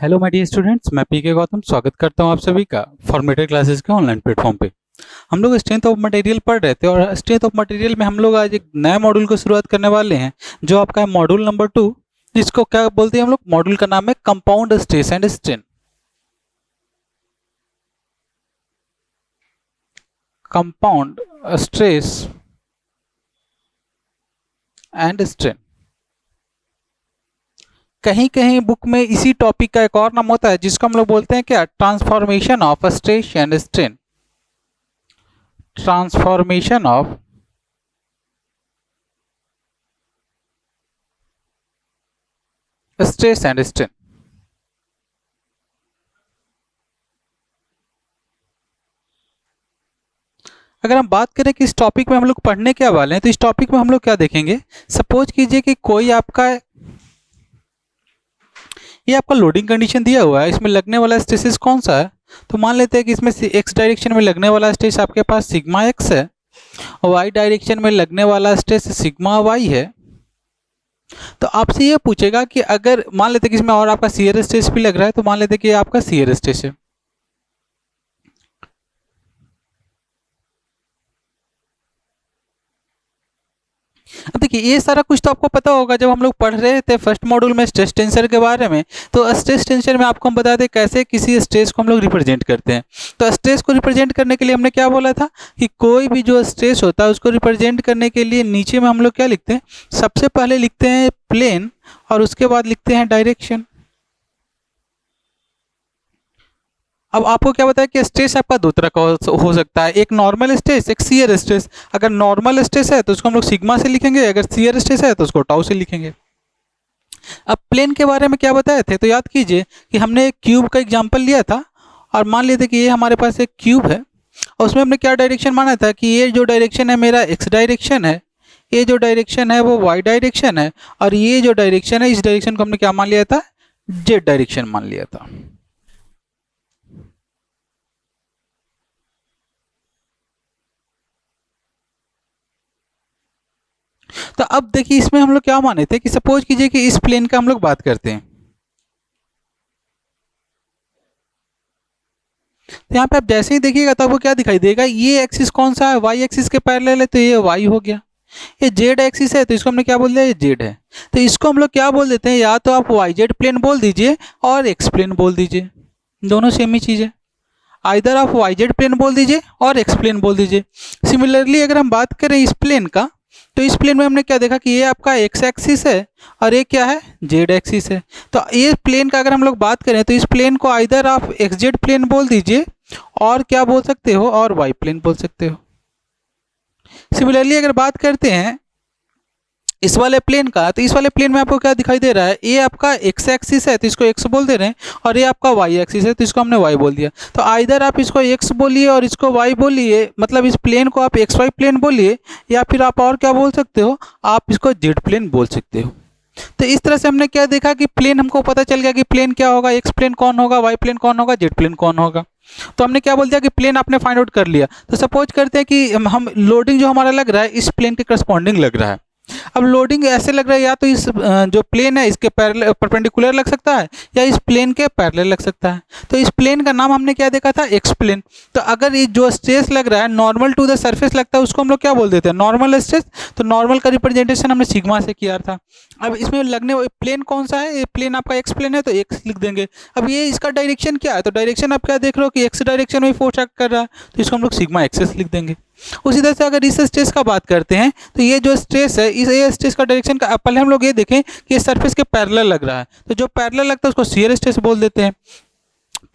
Hello my dear students, मैं पीके गौतम स्वागत करता हूं आप सभी का फॉर्मेटेड क्लासेस के ऑनलाइन प्लेटफॉर्म पे। हम लोग स्ट्रेंथ ऑफ मटेरियल पढ़ रहे थे और स्ट्रेंथ ऑफ मटेरियल में हम लोग आज एक नया मॉड्यूल को शुरुआत करने वाले हैं जो आपका है मॉड्यूल नंबर 2, जिसको क्या बोलते हैं हम लोग। मॉड्यूल का नाम है compound stress and strain. Compound stress and strain. कहीं कहीं बुक में इसी टॉपिक का एक और नाम होता है जिसको हम लोग बोलते हैं क्या, transformation of stress and strain. Transformation of stress and strain. अगर हम बात करें कि इस टॉपिक में हम लोग पढ़ने क्या वाले हैं, तो इस टॉपिक में हम लोग क्या देखेंगे। सपोज कीजिए कि कोई आपका ये आपका लोडिंग कंडीशन दिया हुआ है, इसमें लगने वाला स्ट्रेसेस कौन सा है। तो मान लेते हैं कि इसमें एक्स डायरेक्शन में लगने वाला स्ट्रेस आपके पास सिग्मा एक्स है और वाई डायरेक्शन में लगने वाला स्ट्रेस सिग्मा वाई है। तो आपसे ये पूछेगा कि अगर मान लेते हैं कि इसमें और आपका शियर स्ट्रेस भी लग रहा है, तो मान लेते हैं कि ये आपका शियर स्ट्रेस है। अब देखिए ये सारा कुछ तो आपको पता होगा जब हम लोग पढ़ रहे थे फर्स्ट मॉड्यूल में स्ट्रेस टेंसर के बारे में। तो स्ट्रेस टेंसर में आपको हम बताते कैसे किसी स्ट्रेस को हम लोग रिप्रेजेंट करते हैं। तो स्ट्रेस को रिप्रेजेंट करने के लिए हमने क्या बोला था कि कोई भी जो स्ट्रेस होता है उसको रिप्रेजेंट करने के लिए नीचे में हम लोग क्या लिखते हैं, सबसे पहले लिखते हैं प्लेन और उसके बाद लिखते हैं डायरेक्शन। अब आपको क्या बताया कि स्ट्रेस आपका दो तरह का हो सकता है, एक नॉर्मल स्ट्रेस, एक शियर स्ट्रेस। अगर नॉर्मल स्ट्रेस है तो उसको हम लोग सिग्मा से लिखेंगे, अगर शियर स्ट्रेस है तो उसको टाउ से लिखेंगे। अब प्लेन के बारे में क्या बताए थे, तो याद कीजिए कि हमने एक क्यूब का एग्जांपल लिया था और मान लेते कि ये हमारे पास एक क्यूब है और उसमें हमने क्या डायरेक्शन माना था कि ये जो डायरेक्शन है मेरा एक्स डायरेक्शन है, ये जो डायरेक्शन है वो वाई डायरेक्शन है और ये जो डायरेक्शन है इस डायरेक्शन को हमने क्या मान लिया था, जेड डायरेक्शन मान लिया था। तो अब देखिए इसमें हम लोग क्या माने थे कि सपोज कीजिए कि इस प्लेन का हम लोग बात करते हैं। तो यहाँ पे आप जैसे ही देखिएगा तो आपको क्या दिखाई देगा, ये एक्सिस कौन सा है, वाई एक्सिस के पैरेलल है तो ये वाई हो गया। ये जेड एक्सिस है तो इसको हमने क्या बोल दिया, ये जेड है। तो इसको हम लोग क्या बोल देते हैं, या तो आप वाई जेड प्लेन बोल दीजिए और एक्स प्लेन बोल दीजिए, दोनों सेम ही चीज़ है। आइदर आप वाई जेड प्लेन बोल दीजिए और एक्स प्लेन बोल दीजिए। सिमिलरली अगर हम बात करें इस प्लेन का, तो इस प्लेन में हमने क्या देखा कि ये आपका एक्स एक्सिस है और ये क्या है, जेड एक्सिस है। तो ये प्लेन का अगर हम लोग बात करें तो इस प्लेन को आइदर आप एक्स जेड प्लेन बोल दीजिए और क्या बोल सकते हो, और वाई प्लेन बोल सकते हो। सिमिलरली अगर बात करते हैं इस वाले प्लेन का, तो इस वाले प्लेन में आपको क्या दिखाई दे रहा है, ये आपका एक्स एक्सिस है तो इसको एक्स बोल दे रहे हैं और ये आपका वाई एक्सिस है तो इसको हमने वाई बोल दिया। तो आइदर आप इसको एक्स बोलिए और इसको वाई बोलिए, मतलब इस प्लेन को आप एक्स वाई प्लेन बोलिए, या फिर आप और क्या बोल सकते हो, आप इसको जेड प्लेन बोल सकते हो। तो इस तरह से हमने क्या देखा कि प्लेन हमको पता चल गया कि प्लेन क्या होगा, एक्स प्लेन कौन होगा, वाई प्लेन कौन होगा, जेड प्लेन कौन होगा। तो हमने क्या बोल दिया कि प्लेन आपने फाइंड आउट कर लिया। तो सपोज करते हैं कि हम लोडिंग जो हमारा लग रहा है इस प्लेन के करस्पॉन्डिंग लग रहा है। अब लोडिंग ऐसे लग रहा है, या तो इस जो प्लेन है इसके परपेंडिकुलर लग सकता है या इस प्लेन के पैरेलल लग सकता है। तो इस प्लेन का नाम हमने क्या देखा था, एक्स प्लेन। तो अगर ये जो स्ट्रेस लग रहा है नॉर्मल टू द सरफेस लगता है उसको हम लोग क्या बोल देते हैं, नॉर्मल स्ट्रेस। तो नॉर्मल का रिप्रेजेंटेशन हमने सिग्मा से किया था। अब इसमें लगने प्लेन कौन सा है, ये प्लेन आपका एक्स प्लेन है तो एक्स लिख देंगे। अब ये इसका डायरेक्शन क्या है, तो डायरेक्शन आप क्या देख रहे हो कि एक्स डायरेक्शन में फोर्स एक्ट कर रहा है तो इसको हम लोग सिग्मा एक्सेस लिख देंगे। उसी तरह से अगर इस स्ट्रेस का बात करते हैं तो ये जो स्ट्रेस है इस ये स्ट्रेस का डायरेक्शन का पहले हम लोग ये देखें कि सरफेस के पैरेलल लग रहा है, तो जो पैरेलल लगता है उसको शियर स्ट्रेस बोल देते हैं।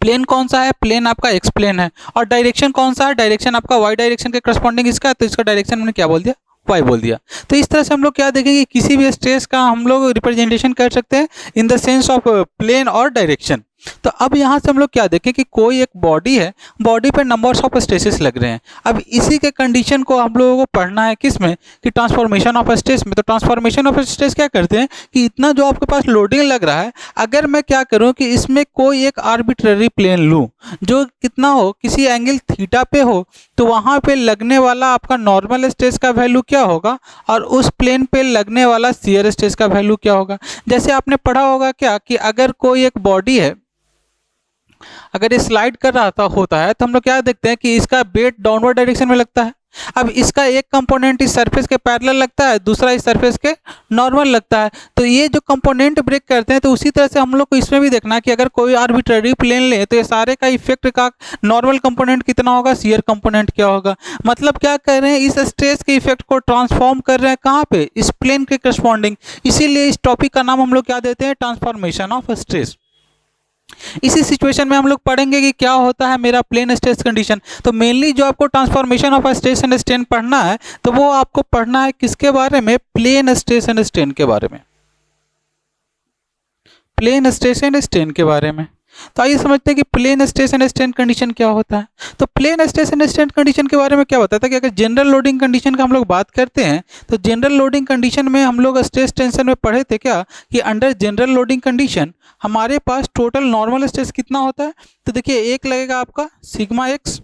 प्लेन कौन सा है, प्लेन आपका एक्स प्लेन है। और डायरेक्शन कौन सा है, डायरेक्शन आपका वाई डायरेक्शन के करस्पॉन्डिंग इसका है तो इसका डायरेक्शन हमने क्या बोल दिया, वाई बोल दिया। तो इस तरह से हम लोग क्या देखेंगे, किसी भी स्ट्रेस का हम लोग रिप्रेजेंटेशन कर सकते हैं in the sense of plane और डायरेक्शन। तो अब यहाँ से हम लोग क्या देखें कि कोई एक बॉडी है, बॉडी पर नंबर्स ऑफ स्ट्रेसेस लग रहे हैं। अब इसी के कंडीशन को हम लोगों को पढ़ना है किस में, कि ट्रांसफॉर्मेशन ऑफ स्ट्रेस में। तो ट्रांसफॉर्मेशन ऑफ स्ट्रेस क्या करते हैं कि इतना जो आपके पास लोडिंग लग रहा है, अगर मैं क्या करूँ कि इसमें कोई एक आर्बिट्ररी प्लेन लूँ जो कितना हो, किसी एंगल थीटा पे हो, तो वहाँ पे लगने वाला आपका नॉर्मल स्ट्रेस का वैल्यू क्या होगा और उस प्लेन पे लगने वाला शियर स्ट्रेस का वैल्यू क्या होगा। जैसे आपने पढ़ा होगा क्या कि अगर कोई एक बॉडी है अगर ये स्लाइड कर रहा था होता है तो हम लोग क्या देखते हैं कि इसका वेट डाउनवर्ड डायरेक्शन में लगता है। अब इसका एक कंपोनेंट इस सरफेस के पैरेलल लगता है, दूसरा इस सरफेस के नॉर्मल लगता है। तो ये जो कंपोनेंट ब्रेक करते हैं, तो उसी तरह से हम लोग को इसमें भी देखना है कि अगर कोई आर्बिट्ररी प्लेन ले तो ये सारे का इफेक्ट का नॉर्मल कंपोनेंट कितना होगा, शियर कंपोनेंट क्या होगा। मतलब क्या कर रहे हैं, इस स्ट्रेस के इफेक्ट को ट्रांसफॉर्म कर रहे हैं कहाँ पे, इस प्लेन के करस्पॉन्डिंग। इसीलिए इस टॉपिक का नाम हम लोग क्या देते हैं, ट्रांसफॉर्मेशन ऑफ स्ट्रेस। इसी सिचुएशन में हम लोग पढ़ेंगे कि क्या होता है मेरा प्लेन स्ट्रेस कंडीशन। तो मेनली जो आपको transformation of stress and strain पढ़ना है, तो वो आपको पढ़ना है किसके बारे में, प्लेन स्ट्रेस एंड स्ट्रेन के बारे में, प्लेन स्ट्रेस एंड स्ट्रेन के बारे में। तो आइए समझते हैं कि plane stress and strain condition क्या होता है। तो plane stress and strain condition के बारे में क्या बताता है कि अगर जनरल लोडिंग कंडीशन का हम लोग बात करते हैं, तो जनरल लोडिंग कंडीशन में हम लोग स्ट्रेस टेंशन में पढ़े थे क्या कि अंडर जनरल लोडिंग कंडीशन हमारे पास टोटल नॉर्मल स्ट्रेस कितना होता है। तो देखिए एक लगेगा आपका सिग्मा एक्स,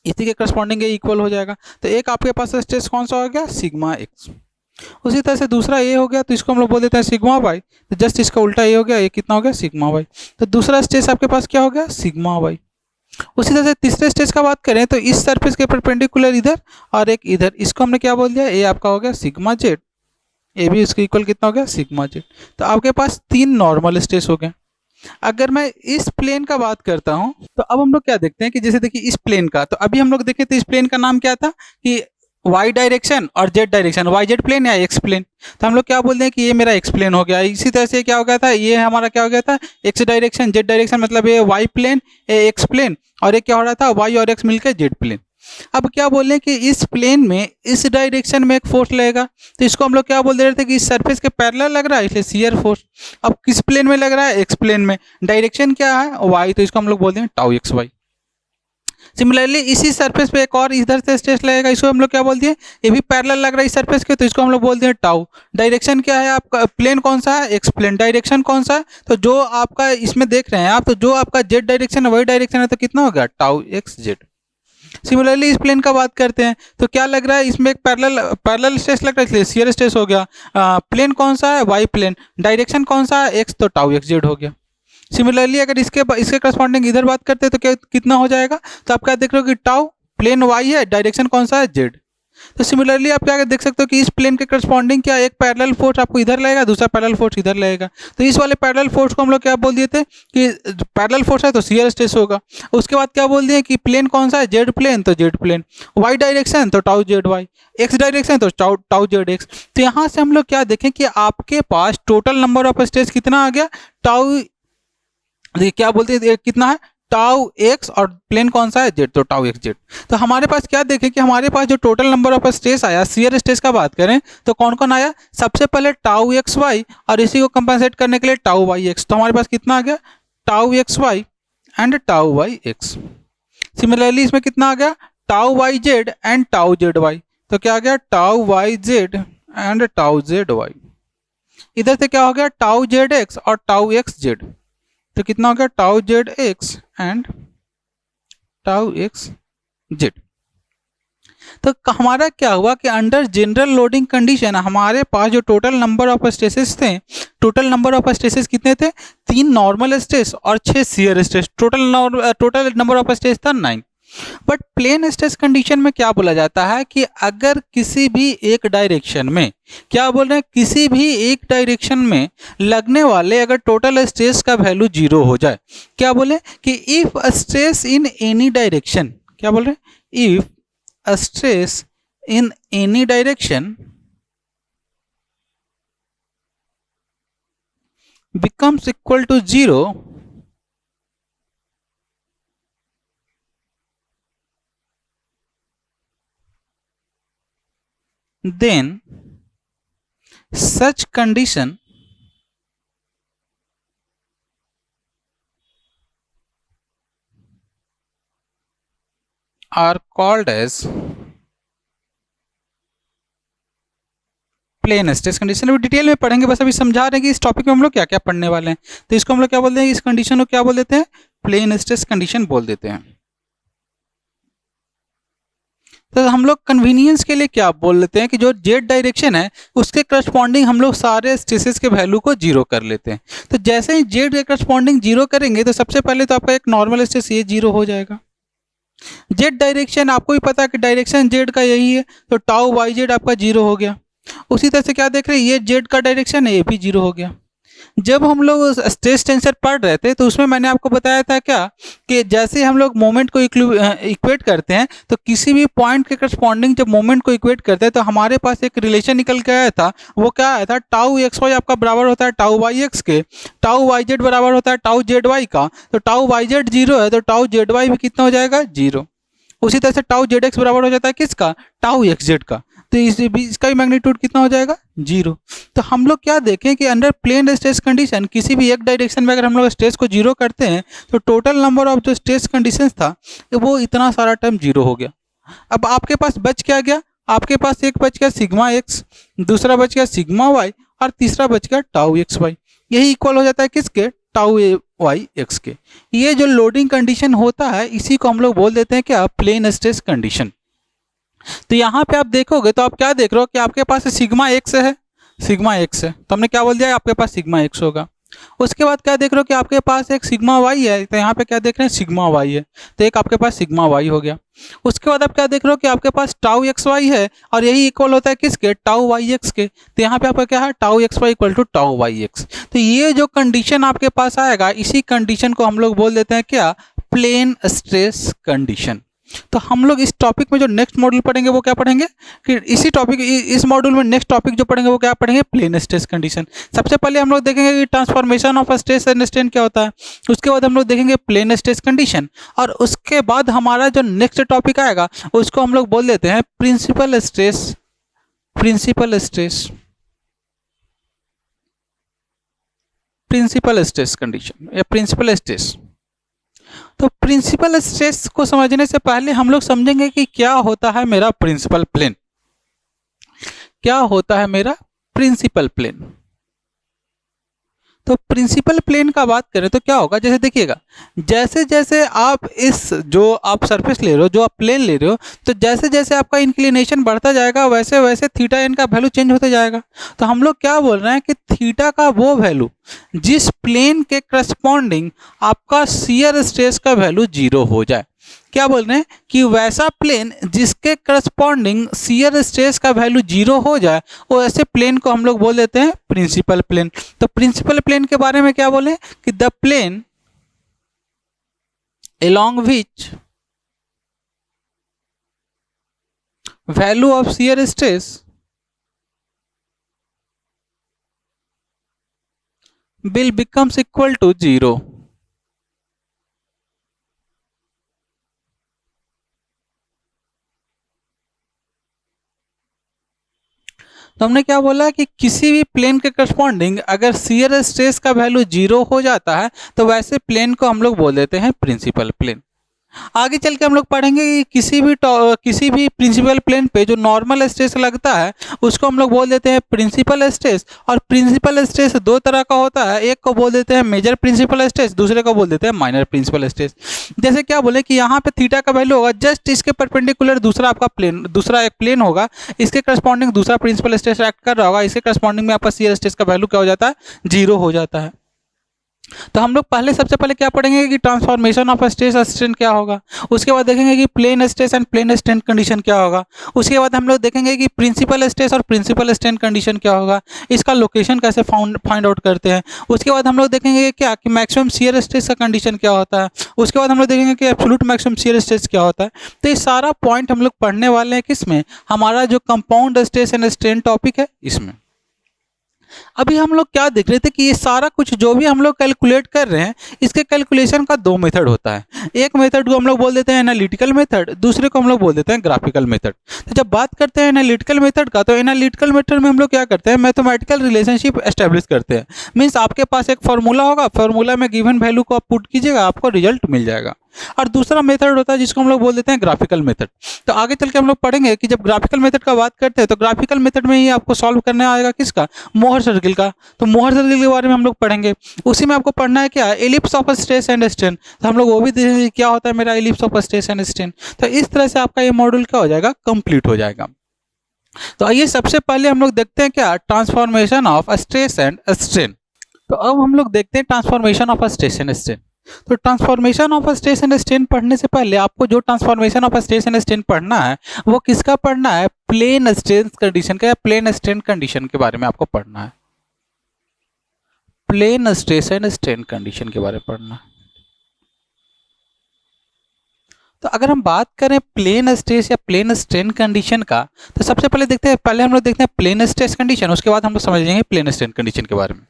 इसी के करस्पॉन्डिंग इक्वल हो जाएगा। तो एक आपके पास स्ट्रेस कौन सा हो गया, सिग्मा एक्स। उसी तरह से दूसरा ये हो गया, तो इसको हम लोग बोल देते हैं सिग्मा वाई। तो जस्ट इसका उल्टा ये हो गया, ये कितना हो गया, सिग्मा वाई। तो दूसरा स्ट्रेस आपके पास क्या हो गया, सिग्मा वाई। उसी तरह से तीसरे स्ट्रेस का बात करें तो इस सरफेस के परपेंडिकुलर इधर और एक इधर, इसको हमने क्या बोल दिया, ये आपका हो गया सिग्मा जेड, ये भी इसके इक्वल कितना हो गया, सिग्मा जेड। तो आपके पास 3 नॉर्मल स्ट्रेस हो गए। अगर मैं इस प्लेन का बात करता हूं, तो अब हम लोग क्या देखते हैं कि जैसे देखिए इस प्लेन का, तो अभी हम लोग देखें तो इस प्लेन का नाम क्या था कि वाई डायरेक्शन और Z direction, Y Z plane या एक्स प्लेन। तो हम लोग क्या बोलते हैं कि ये मेरा एक्स प्लेन हो गया। इसी तरह से क्या हो गया था, ये हमारा क्या हो गया था, एक्स डायरेक्शन, जेड डायरेक्शन, मतलब ये वाई प्लेन, ये एक्स प्लेन, और ये क्या हो रहा था, वाई और एक्स मिलकर जेड प्लेन। अब क्या बोल रहे हैं कि इस प्लेन में इस डायरेक्शन में एक फोर्स लगेगा, तो इसको हम लोग क्या बोल रहे थे कि इस सरफेस के पैरेलल लग रहा है, इसलिए शियर फोर्स। अब किस प्लेन में लग रहा है, एक्स प्लेन में, डायरेक्शन क्या है, वाई, तो इसको हम लोग बोलते हैं टाउ एक्स वाई। सिमिलरली इसी सरफेस पे एक और इधर से स्ट्रेस लगेगा, इसको हम लोग क्या बोलते हैं, ये भी पैरेलल लग रहा है इस सरफेस के, तो इसको हम लोग बोलते हैं टाउ। डायरेक्शन क्या है आपका, प्लेन कौन सा है, एक्स प्लेन। डायरेक्शन कौन सा है, तो जो आपका इसमें देख रहे हैं आप, तो जो आपका जेड डायरेक्शन है वही डायरेक्शन है, तो कितना होगा, टाउ एक्स जेड। सिमिलरली इस प्लेन का बात करते हैं तो क्या लग रहा है, इसमें एक पैरेलल स्ट्रेस लग रहा है, इसलिए शियर स्ट्रेस हो गया। प्लेन कौन सा है, वाई प्लेन। डायरेक्शन कौन सा है, एक्स, तो टाउ एक्स जेड हो गया। सिमिलरली अगर इसके करस्पॉन्डिंग इधर बात करते हैं तो क्या कितना हो जाएगा, तो आप क्या देख रहे हो कि टाउ प्लेन वाई है, डायरेक्शन कौन सा है, जेड। तो सिमिलरली आप क्या देख सकते हो कि इस प्लेन के करस्पॉन्डिंग क्या एक पैरेलल फोर्स आपको इधर लगेगा, दूसरा पैरेलल फोर्स इधर लगेगा। तो इस वाले पैरेलल फोर्स को हम लोग क्या बोल दिए थे कि पैरेलल फोर्स है तो शियर स्ट्रेस होगा। उसके बाद क्या बोल दिए कि प्लेन कौन सा है, जेड प्लेन, तो जेड प्लेन। वाई डायरेक्शन तो tau Z Y, X direction तो टाउ जेड एक्स। तो यहाँ से हम लोग क्या देखें कि आपके पास टोटल नंबर ऑफ स्ट्रेस कितना आ गया, टाउ, देखिए क्या बोलते हैं कितना है, टाउ एक्स, और प्लेन कौन सा है, जेड, तो टाउ एक्स जेड। तो हमारे पास क्या देखें कि हमारे पास जो टोटल नंबर ऑफ स्ट्रेस आया, शियर स्ट्रेस का बात करें तो कौन कौन आया, सबसे पहले टाउ एक्स वाई, और इसी को कंपनसेट करने के लिए टाउ वाई एक्स। तो हमारे पास कितना आ गया, tau x Y and tau Y X. Similarly इसमें कितना आ गया, tau Y Z and tau Z Y. तो क्या आ गया, tau Y Z and tau Z Y. इधर से क्या हो गया, टाउ जेड एक्स और टाउ एक्स जेड। तो कितना हो गया, tau Z X and tau X Z. तो हमारा क्या हुआ कि अंडर जनरल लोडिंग कंडीशन हमारे पास जो टोटल नंबर ऑफ स्ट्रेसेस थे, टोटल नंबर ऑफ स्ट्रेसेस कितने थे, 3 नॉर्मल स्ट्रेस और 6 shear stress. Total number of stress था 9। बट प्लेन स्ट्रेस कंडीशन में क्या बोला जाता है कि अगर किसी भी एक डायरेक्शन में, क्या बोल रहे हैं, किसी भी एक डायरेक्शन में लगने वाले अगर टोटल स्ट्रेस का वैल्यू 0 हो जाए, क्या बोले कि if stress in any direction, क्या बोल रहे हैं, if stress in any direction becomes equal to 0, then such condition are called as plane stress condition. अभी डिटेल में पढ़ेंगे, बस अभी समझा रहे हैं कि इस टॉपिक में हम लोग क्या क्या पढ़ने वाले हैं। तो इसको हम लोग क्या बोलते हैं, इस कंडीशन को क्या बोल देते हैं, प्लेन स्ट्रेस कंडीशन बोल देते हैं। तो हम लोग कन्वीनियंस के लिए क्या बोल लेते हैं कि जो जेड डायरेक्शन है उसके करस्पॉन्डिंग हम लोग सारे स्ट्रेसेस के वैल्यू को जीरो कर लेते हैं। तो जैसे ही जेड के करस्पॉन्डिंग जीरो करेंगे तो सबसे पहले तो आपका एक नॉर्मल स्ट्रेस ये जीरो हो जाएगा। जेड डायरेक्शन आपको भी पता है कि डायरेक्शन जेड का यही है, तो टाउ वाई जेड आपका जीरो हो गया। उसी तरह से क्या देख रहे हैं, ये जेड का डायरेक्शन है, ये भी जीरो हो गया। जब हम लोग स्ट्रेस टेंसर पढ़ रहे थे तो उसमें मैंने आपको बताया था क्या कि जैसे हम लोग मोमेंट को इक्वेट करते हैं तो किसी भी पॉइंट के करस्पॉन्डिंग जब मोमेंट को इक्वेट करते हैं तो हमारे पास एक रिलेशन निकल के आया था। वो क्या आया था, टाउ एक्स वाई आपका बराबर होता है टाउ वाई एक्स के, टाउ वाई जेड बराबर होता है टाउ जेड वाई का। तो टाउ वाई जेड जीरो है तो टाउ जेड वाई भी कितना हो जाएगा, जीरो। उसी तरह से टाउ जेड एक्स बराबर हो जाता है किसका, टाउ एक्स जेड का। तो इसका भी मैग्नीट्यूड कितना हो जाएगा, जीरो। तो हम लोग क्या देखें कि अंडर प्लेन स्ट्रेस कंडीशन किसी भी एक डायरेक्शन में अगर हम लोग स्ट्रेस को जीरो करते हैं तो टोटल नंबर ऑफ जो स्ट्रेस कंडीशंस था वो इतना सारा टर्म जीरो हो गया। अब आपके पास बच क्या गया, आपके पास एक बच गया सिग्मा एक्स, दूसरा बच गया सिग्मा वाई और तीसरा बच गया टाउ एक्स वाई। यही इक्वल हो जाता है किसके, टाउ वाई एक्स के। ये जो लोडिंग कंडीशन होता है इसी को हम लोग बोल देते हैं क्या, प्लेन स्ट्रेस कंडीशन। तो यहाँ पे आप देखोगे तो आप क्या देख रहे हो कि आपके पास सिग्मा एक्स है, सिग्मा एक्स है तो हमने क्या बोल दिया, आपके पास सिग्मा एक्स होगा। उसके बाद क्या देख रहे हो कि आपके पास एक सिग्मा वाई है, तो यहाँ पे क्या देख रहे हैं, सिग्मा वाई है, तो एक आपके पास सिग्मा वाई हो गया। उसके बाद आप क्या देख रहे हो कि आपके पास टाउ एक्स वाई है और यही इक्वल होता है किसके, टाउ वाई एक्स के। तो यहाँ पे आपका क्या है, tau x Y equal to tau Y X. तो ये जो कंडीशन आपके पास आएगा इसी कंडीशन को हम लोग बोल देते हैं क्या, प्लेन स्ट्रेस कंडीशन। तो हम लोग इस टॉपिक में जो नेक्स्ट मॉड्यूल पढ़ेंगे वो क्या पढ़ेंगे कि इसी टॉपिक इस मॉड्यूल में नेक्स्ट टॉपिक जो पढ़ेंगे वो क्या पढ़ेंगे, प्लेन स्ट्रेस कंडीशन। सबसे पहले हम लोग देखेंगे कि transformation of stress and strain क्या होता है, उसके बाद हम लोग देखेंगे प्लेन स्ट्रेस कंडीशन, और उसके बाद हमारा जो नेक्स्ट टॉपिक आएगा उसको हम लोग बोल देते हैं principal stress, principal stress, principal stress condition या प्रिंसिपल स्ट्रेस। तो प्रिंसिपल स्ट्रेस को समझने से पहले हम लोग समझेंगे कि क्या होता है मेरा प्रिंसिपल प्लेन, क्या होता है मेरा प्रिंसिपल प्लेन। तो प्रिंसिपल प्लेन का बात करें तो क्या होगा, जैसे देखिएगा जैसे जैसे आप इस जो आप सरफेस ले रहे हो, जो आप प्लेन ले रहे हो, तो जैसे जैसे आपका इंक्लिनेशन बढ़ता जाएगा वैसे वैसे थीटा एन का वैल्यू चेंज होते जाएगा। तो हम लोग क्या बोल रहे हैं कि थीटा का वो वैल्यू जिस प्लेन के करस्पॉन्डिंग आपका शियर स्ट्रेस का वैल्यू जीरो हो जाए, क्या बोल रहे हैं कि वैसा प्लेन जिसके करस्पॉन्डिंग शियर स्ट्रेस का वैल्यू जीरो हो जाए वो ऐसे प्लेन को हम लोग बोल देते हैं प्रिंसिपल प्लेन। तो प्रिंसिपल प्लेन के बारे में क्या बोले कि the plane along which value of shear stress will becomes equal to 0। तो हमने क्या बोला कि किसी भी प्लेन के करस्पॉन्डिंग अगर शियर स्ट्रेस का वैल्यू जीरो हो जाता है तो वैसे प्लेन को हम लोग बोल देते हैं प्रिंसिपल प्लेन। आगे चल के हम लोग पढ़ेंगे कि किसी भी प्रिंसिपल प्लेन पे जो नॉर्मल स्ट्रेस लगता है उसको हम लोग बोल देते हैं प्रिंसिपल स्ट्रेस। और प्रिंसिपल स्ट्रेस दो तरह का होता है, एक को बोल देते हैं मेजर प्रिंसिपल स्ट्रेस, दूसरे को बोल देते हैं माइनर प्रिंसिपल स्ट्रेस। जैसे क्या बोले कि यहाँ पे थीटा का वैल्यू होगा जस्ट इसके परपेंडिकुलर दूसरा आपका प्लेन, दूसरा एक प्लेन होगा, इसके करस्पॉन्डिंग दूसरा प्रिंसिपल स्ट्रेस एक्ट कर रहा होगा, इसके करस्पॉन्डिंग में आपका शियर स्ट्रेस का वैल्यू क्या हो जाता है, जीरो हो जाता है। तो हम लोग पहले सबसे पहले क्या पढ़ेंगे कि ट्रांसफॉर्मेशन ऑफ स्ट्रेस और स्ट्रेन क्या होगा, उसके बाद देखेंगे कि plane stress and plane strain condition क्या होगा, उसके बाद हम लोग देखेंगे कि प्रिंसिपल स्ट्रेस और प्रिंसिपल स्ट्रेन कंडीशन क्या होगा, इसका लोकेशन कैसे फाइंड आउट करते हैं, उसके बाद हम लोग देखेंगे क्या कि मैक्सिमम शियर स्ट्रेस का कंडीशन क्या होता है, उसके बाद हम लोग देखेंगे कि एब्सोल्यूट मैक्सिमम शियर स्ट्रेस क्या होता है। तो ये सारा पॉइंट हम लोग पढ़ने वाले हैं किसमें, हमारा जो compound stress and strain topic है इसमें। अभी हम लोग क्या देख रहे थे कि ये सारा कुछ जो भी हम लोग कैलकुलेट कर रहे हैं इसके कैलकुलेशन का दो मेथड होता है। एक मेथड को हम लोग बोल देते हैं एनालिटिकल मेथड, दूसरे को हम लोग बोल देते हैं ग्राफिकल मेथड। तो जब बात करते हैं एनालिटिकल मेथड का, तो एनालिटिकल मेथड में हम लोग क्या करते हैं, मैथमेटिकल रिलेशनशिप एस्टेब्लिश करते हैं। मीन्स आपके पास एक फॉर्मूला होगा, फॉर्मूला में गिवन वैल्यू को आप पुट कीजिएगा, आपको रिजल्ट मिल जाएगा। और दूसरा मेथड होता है जिसको हम लोग बोल देते हैं ग्राफिकल मेथड। तो आगे चल के हम लोग पढ़ेंगे कि जब ग्राफिकल मेथड का बात करते हैं तो ग्राफिकल मेथड में ही आपको सॉल्व करने आएगा किसका, मोहर सर्किल का। तो मोहर सर्किल के बारे में हम लोग पढ़ेंगे। उसी में आपको पढ़ना है क्या, ellipse of stress and strain. तो हम लोग वो भी देखेंगे क्या होता है मेरा ellipse of stress and strain. तो इस तरह से आपका ये मॉड्यूल क्या हो जाएगा, कंप्लीट हो जाएगा। तो आइए सबसे पहले हम लोग देखते हैं क्या, transformation of stress and strain. तो अब हम लोग देखते हैं transformation of stress and strain. तो transformation of stress and strain पढ़ने से पहले आपको जो transformation of stress and strain पढ़ना है वो किसका पढ़ना है, प्लेन स्ट्रेन कंडीशन का या प्लेन स्ट्रेन कंडीशन के बारे में आपको पढ़ना है। Plane stress and strain condition के बारे में पढ़ना है। तो अगर हम बात करें प्लेन स्ट्रेस या प्लेन स्ट्रेन कंडीशन का, तो सबसे पहले देखते हैं, पहले हम लोग देखते हैं प्लेन स्ट्रेस कंडीशन, उसके बाद हम लोग समझ लेंगे प्लेन स्ट्रेन कंडीशन के बारे में।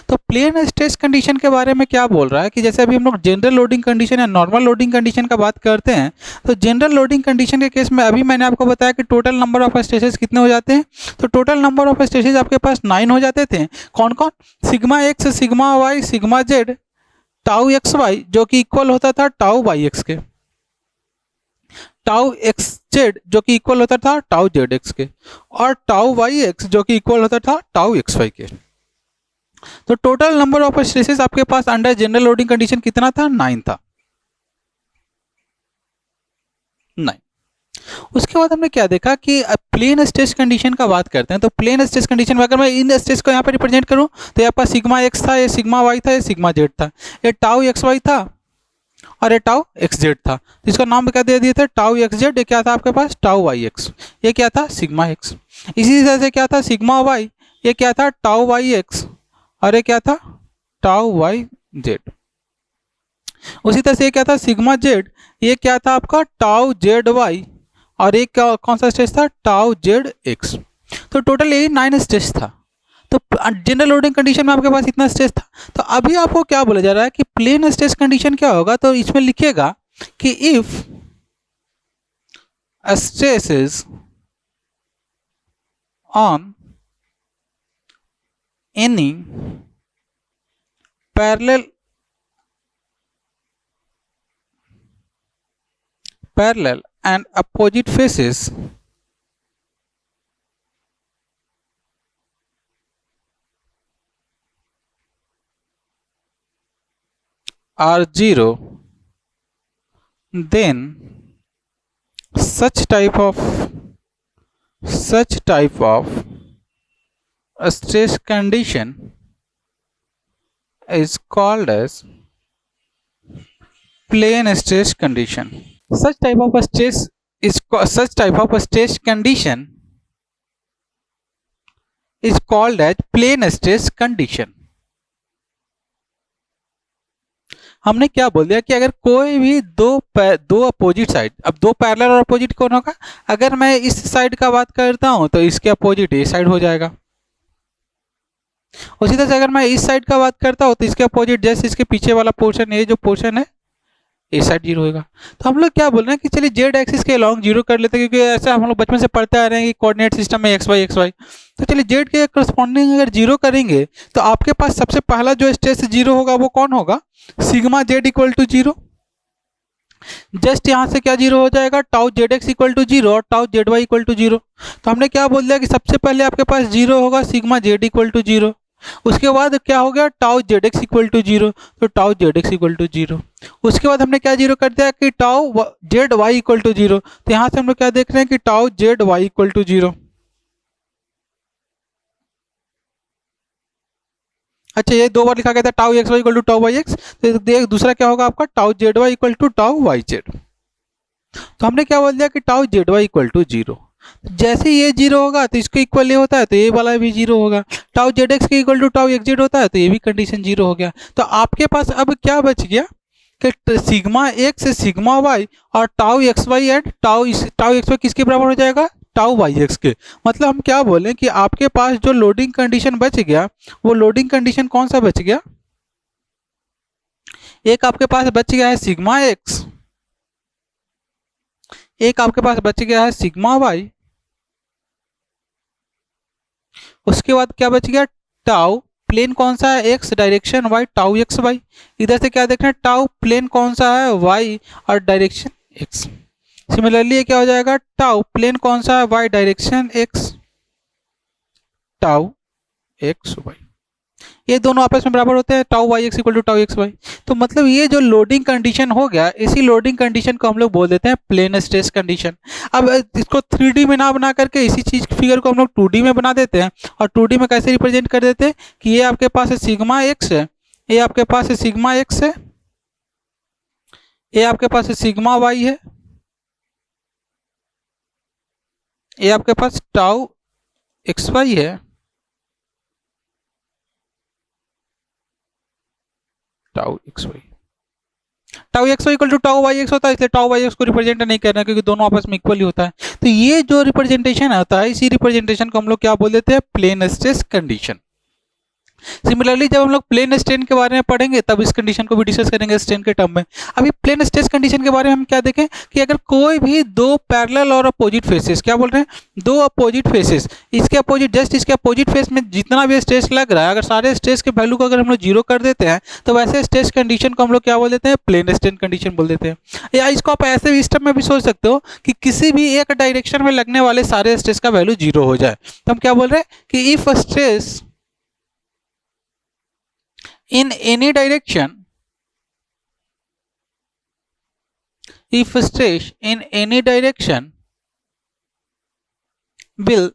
तो प्लेन स्ट्रेस कंडीशन के बारे में क्या बोल रहा है कि जैसे अभी हम लोग जनरल लोडिंग कंडीशन या नॉर्मल लोडिंग कंडीशन का बात करते हैं, तो जनरल लोडिंग कंडीशन के केस में अभी मैंने आपको बताया कि टोटल नंबर ऑफ स्ट्रेसेस कितने हो जाते हैं। तो टोटल नंबर ऑफ स्ट्रेसेस आपके पास 9 हो जाते थे। कौन कौन, sigma X, sigma Y, sigma Z, tau x Y जो कि इक्वल होता था टाउ वाई एक्स के, टाउ एक्स जेड जो कि इक्वल होता था टाउ जेड एक्स के, और टाउ वाई एक्स जो कि इक्वल होता था टाउ एक्स वाई के। तो टोटल नंबर ऑफ स्ट्रेसेस आपके पास अंडर जनरल लोडिंग कंडीशन कितना था, 9 था, 9। उसके बाद हमने क्या देखा कि प्लेन स्ट्रेस कंडीशन का बात करते हैं। तो प्लेन स्ट्रेस कंडीशन में अगर मैं इन स्ट्रेस को यहाँ पर रिप्रेजेंट करूँ तो यहाँ पर सिग्मा एक्स था, ये सिग्मा वाई था, ये सिग्मा जेड था, ये टाउ एक्स वाई था और ये टाउ एक्स जेड था। तो इसका नाम क्या दे दिए थे, टाउ एक्स जेड। ये क्या था आपके पास, टाउ वाई एक्स। ये क्या था, सिग्मा एक्स। इसी तरह से क्या था, सिग्मा वाई, ये क्या था, टाउ वाई एक्स, और ये क्या था, टाउ वाई जेड। उसी तरह से ये क्या था, सिग्मा जेड, ये क्या था आपका, टाउ जेड वाई, और एक कौन सा स्ट्रेस था, टाउ जेड एक्स। तो टोटल यही 9 स्ट्रेस था। तो जनरल लोडिंग कंडीशन में आपके पास इतना स्ट्रेस था। तो अभी आपको क्या बोला जा रहा है कि प्लेन स्ट्रेस कंडीशन क्या होगा, तो इसमें लिखेगा कि if stress is on any parallel and opposite faces are 0, then such type of stress condition is called as plane stress condition. Such type of stress condition is called as plane stress condition. हमने क्या बोल दिया कि अगर कोई भी दो opposite side, अब दो पैरेलल और अपोजिट कौन होगा, अगर मैं इस साइड का बात करता हूं तो इसके अपोजिट ये साइड हो जाएगा। उसी तरह से अगर मैं इस साइड का बात करता हूं तो इसके अपोजिट, जैसे इसके पीछे वाला पोर्शन, ये जो पोर्शन है ए साइड 0 होगा। तो हम लोग क्या बोल रहे हैं कि चलिए जेड एक्सिस के अलॉन्ग 0 कर लेते हैं, क्योंकि ऐसा हम लोग बचपन से पढ़ते आ रहे हैं कि कोऑर्डिनेट सिस्टम में एक्स वाई। तो चलिए जेड के करस्पॉन्डिंग अगर 0 करेंगे तो आपके पास सबसे पहला जो स्ट्रेस 0 होगा वो कौन होगा, sigma Z equal to 0। Just यहाँ से क्या 0 हो जाएगा, tau Z X equal to 0 और tau Z Y equal to 0। तो हमने क्या बोल दिया कि सबसे पहले आपके पास 0 होगा सिग्मा जेड इक्वल टू 0, उसके बाद क्या हो गया, tau Z X equal to 0, तो tau Z X equal to 0। उसके बाद हमने क्या 0 कर दिया कि tau Z Y equal to 0। तो यहाँ से हम लोग क्या देख रहे हैं कि tau Z Y equal to 0। अच्छा, ये 2 बार लिखा गया था tau x Y equal to tau Y X. तो दूसरा क्या होगा आपका, tau Z Y equal to tau Y Z. तो हमने क्या बोल दिया कि tau Z Y equal to 0। जैसे ये 0 होगा तो इसको इक्वल ये होता है तो ये वाला भी 0 होगा। टाउ जेड एक्स के equal to tau X Z होता है तो ये भी कंडीशन 0 हो गया। तो आपके पास अब क्या बच गया कि सिग्मा एक्स, सिग्मा वाई और tau x Y and tau x Y किसके बराबर हो जाएगा, टाउ वाई एक्स के। मतलब हम क्या बोलें कि आपके पास जो लोडिंग कंडीशन बच गया वो लोडिंग कंडीशन कौन सा बच गया, एक आपके पास बच गया है सिग्मा एक्स, एक आपके पास बच गया है सिग्मा वाई, उसके बाद क्या बच गया, टाउ प्लेन कौन सा है, X, direction Y, tau x Y. इधर से क्या देखना है, टाउ प्लेन कौन सा है, वाई, और डायरेक्शन एक्स। सिमिलरली ये क्या हो जाएगा, टाउ प्लेन कौन सा है, Y, direction X, tau x Y. ये दोनों आपस में बराबर होते हैं, tau Y X equal to tau x Y. तो मतलब ये जो लोडिंग कंडीशन हो गया, इसी लोडिंग कंडीशन को हम लोग बोल देते हैं प्लेन स्ट्रेस कंडीशन। अब इसको 3D में ना बना करके इसी चीज फिगर को हम लोग 2D में बना देते हैं। और 2D में कैसे रिप्रेजेंट कर देते हैं कि ये आपके पास है सिग्मा एक्स है, ये आपके पास है सिग्मा एक्स है, ये आपके पास है सिग्मा वाई है, ये आपके पास टाउ एक्स वाई है, tau x Y. Tau x Y equal to tau Y X होता है, इसलिए टाउ वाई एक्स को रिप्रेजेंट नहीं करना क्योंकि दोनों आपस में इक्वल ही होता है। तो ये जो रिप्रेजेंटेशन होता है, इसी रिप्रेजेंटेशन को हम लोग क्या बोल देते हैं, प्लेन स्ट्रेस कंडीशन। सिमिलरली जब हम लोग प्लेन स्ट्रेन के बारे में पढ़ेंगे तब इस कंडीशन को भी डिस्कस करेंगे स्ट्रेन के टर्म में। अभी प्लेन स्ट्रेस कंडीशन के बारे में हम क्या देखें कि अगर कोई भी दो पैरेलल और अपोजिट फेसेस, क्या बोल रहे हैं, दो अपोजिट फेसेस, इसके अपोजिट, जस्ट इसके अपोजिट फेस में जितना भी स्ट्रेस लग रहा है, अगर सारे स्ट्रेस के वैल्यू को अगर हम लोग जीरो कर देते हैं तो वैसे स्ट्रेस कंडीशन को हम लोग क्या बोल देते हैं, प्लेन स्ट्रेन कंडीशन बोल देते हैं। या इसको आप ऐसे भी स्टेप में भी सोच सकते हो कि किसी भी एक डायरेक्शन में लगने वाले सारे स्ट्रेस का वैल्यू जीरो हो जाए, तो हम क्या बोल रहे हैं कि if stress in any direction, if stress in any direction will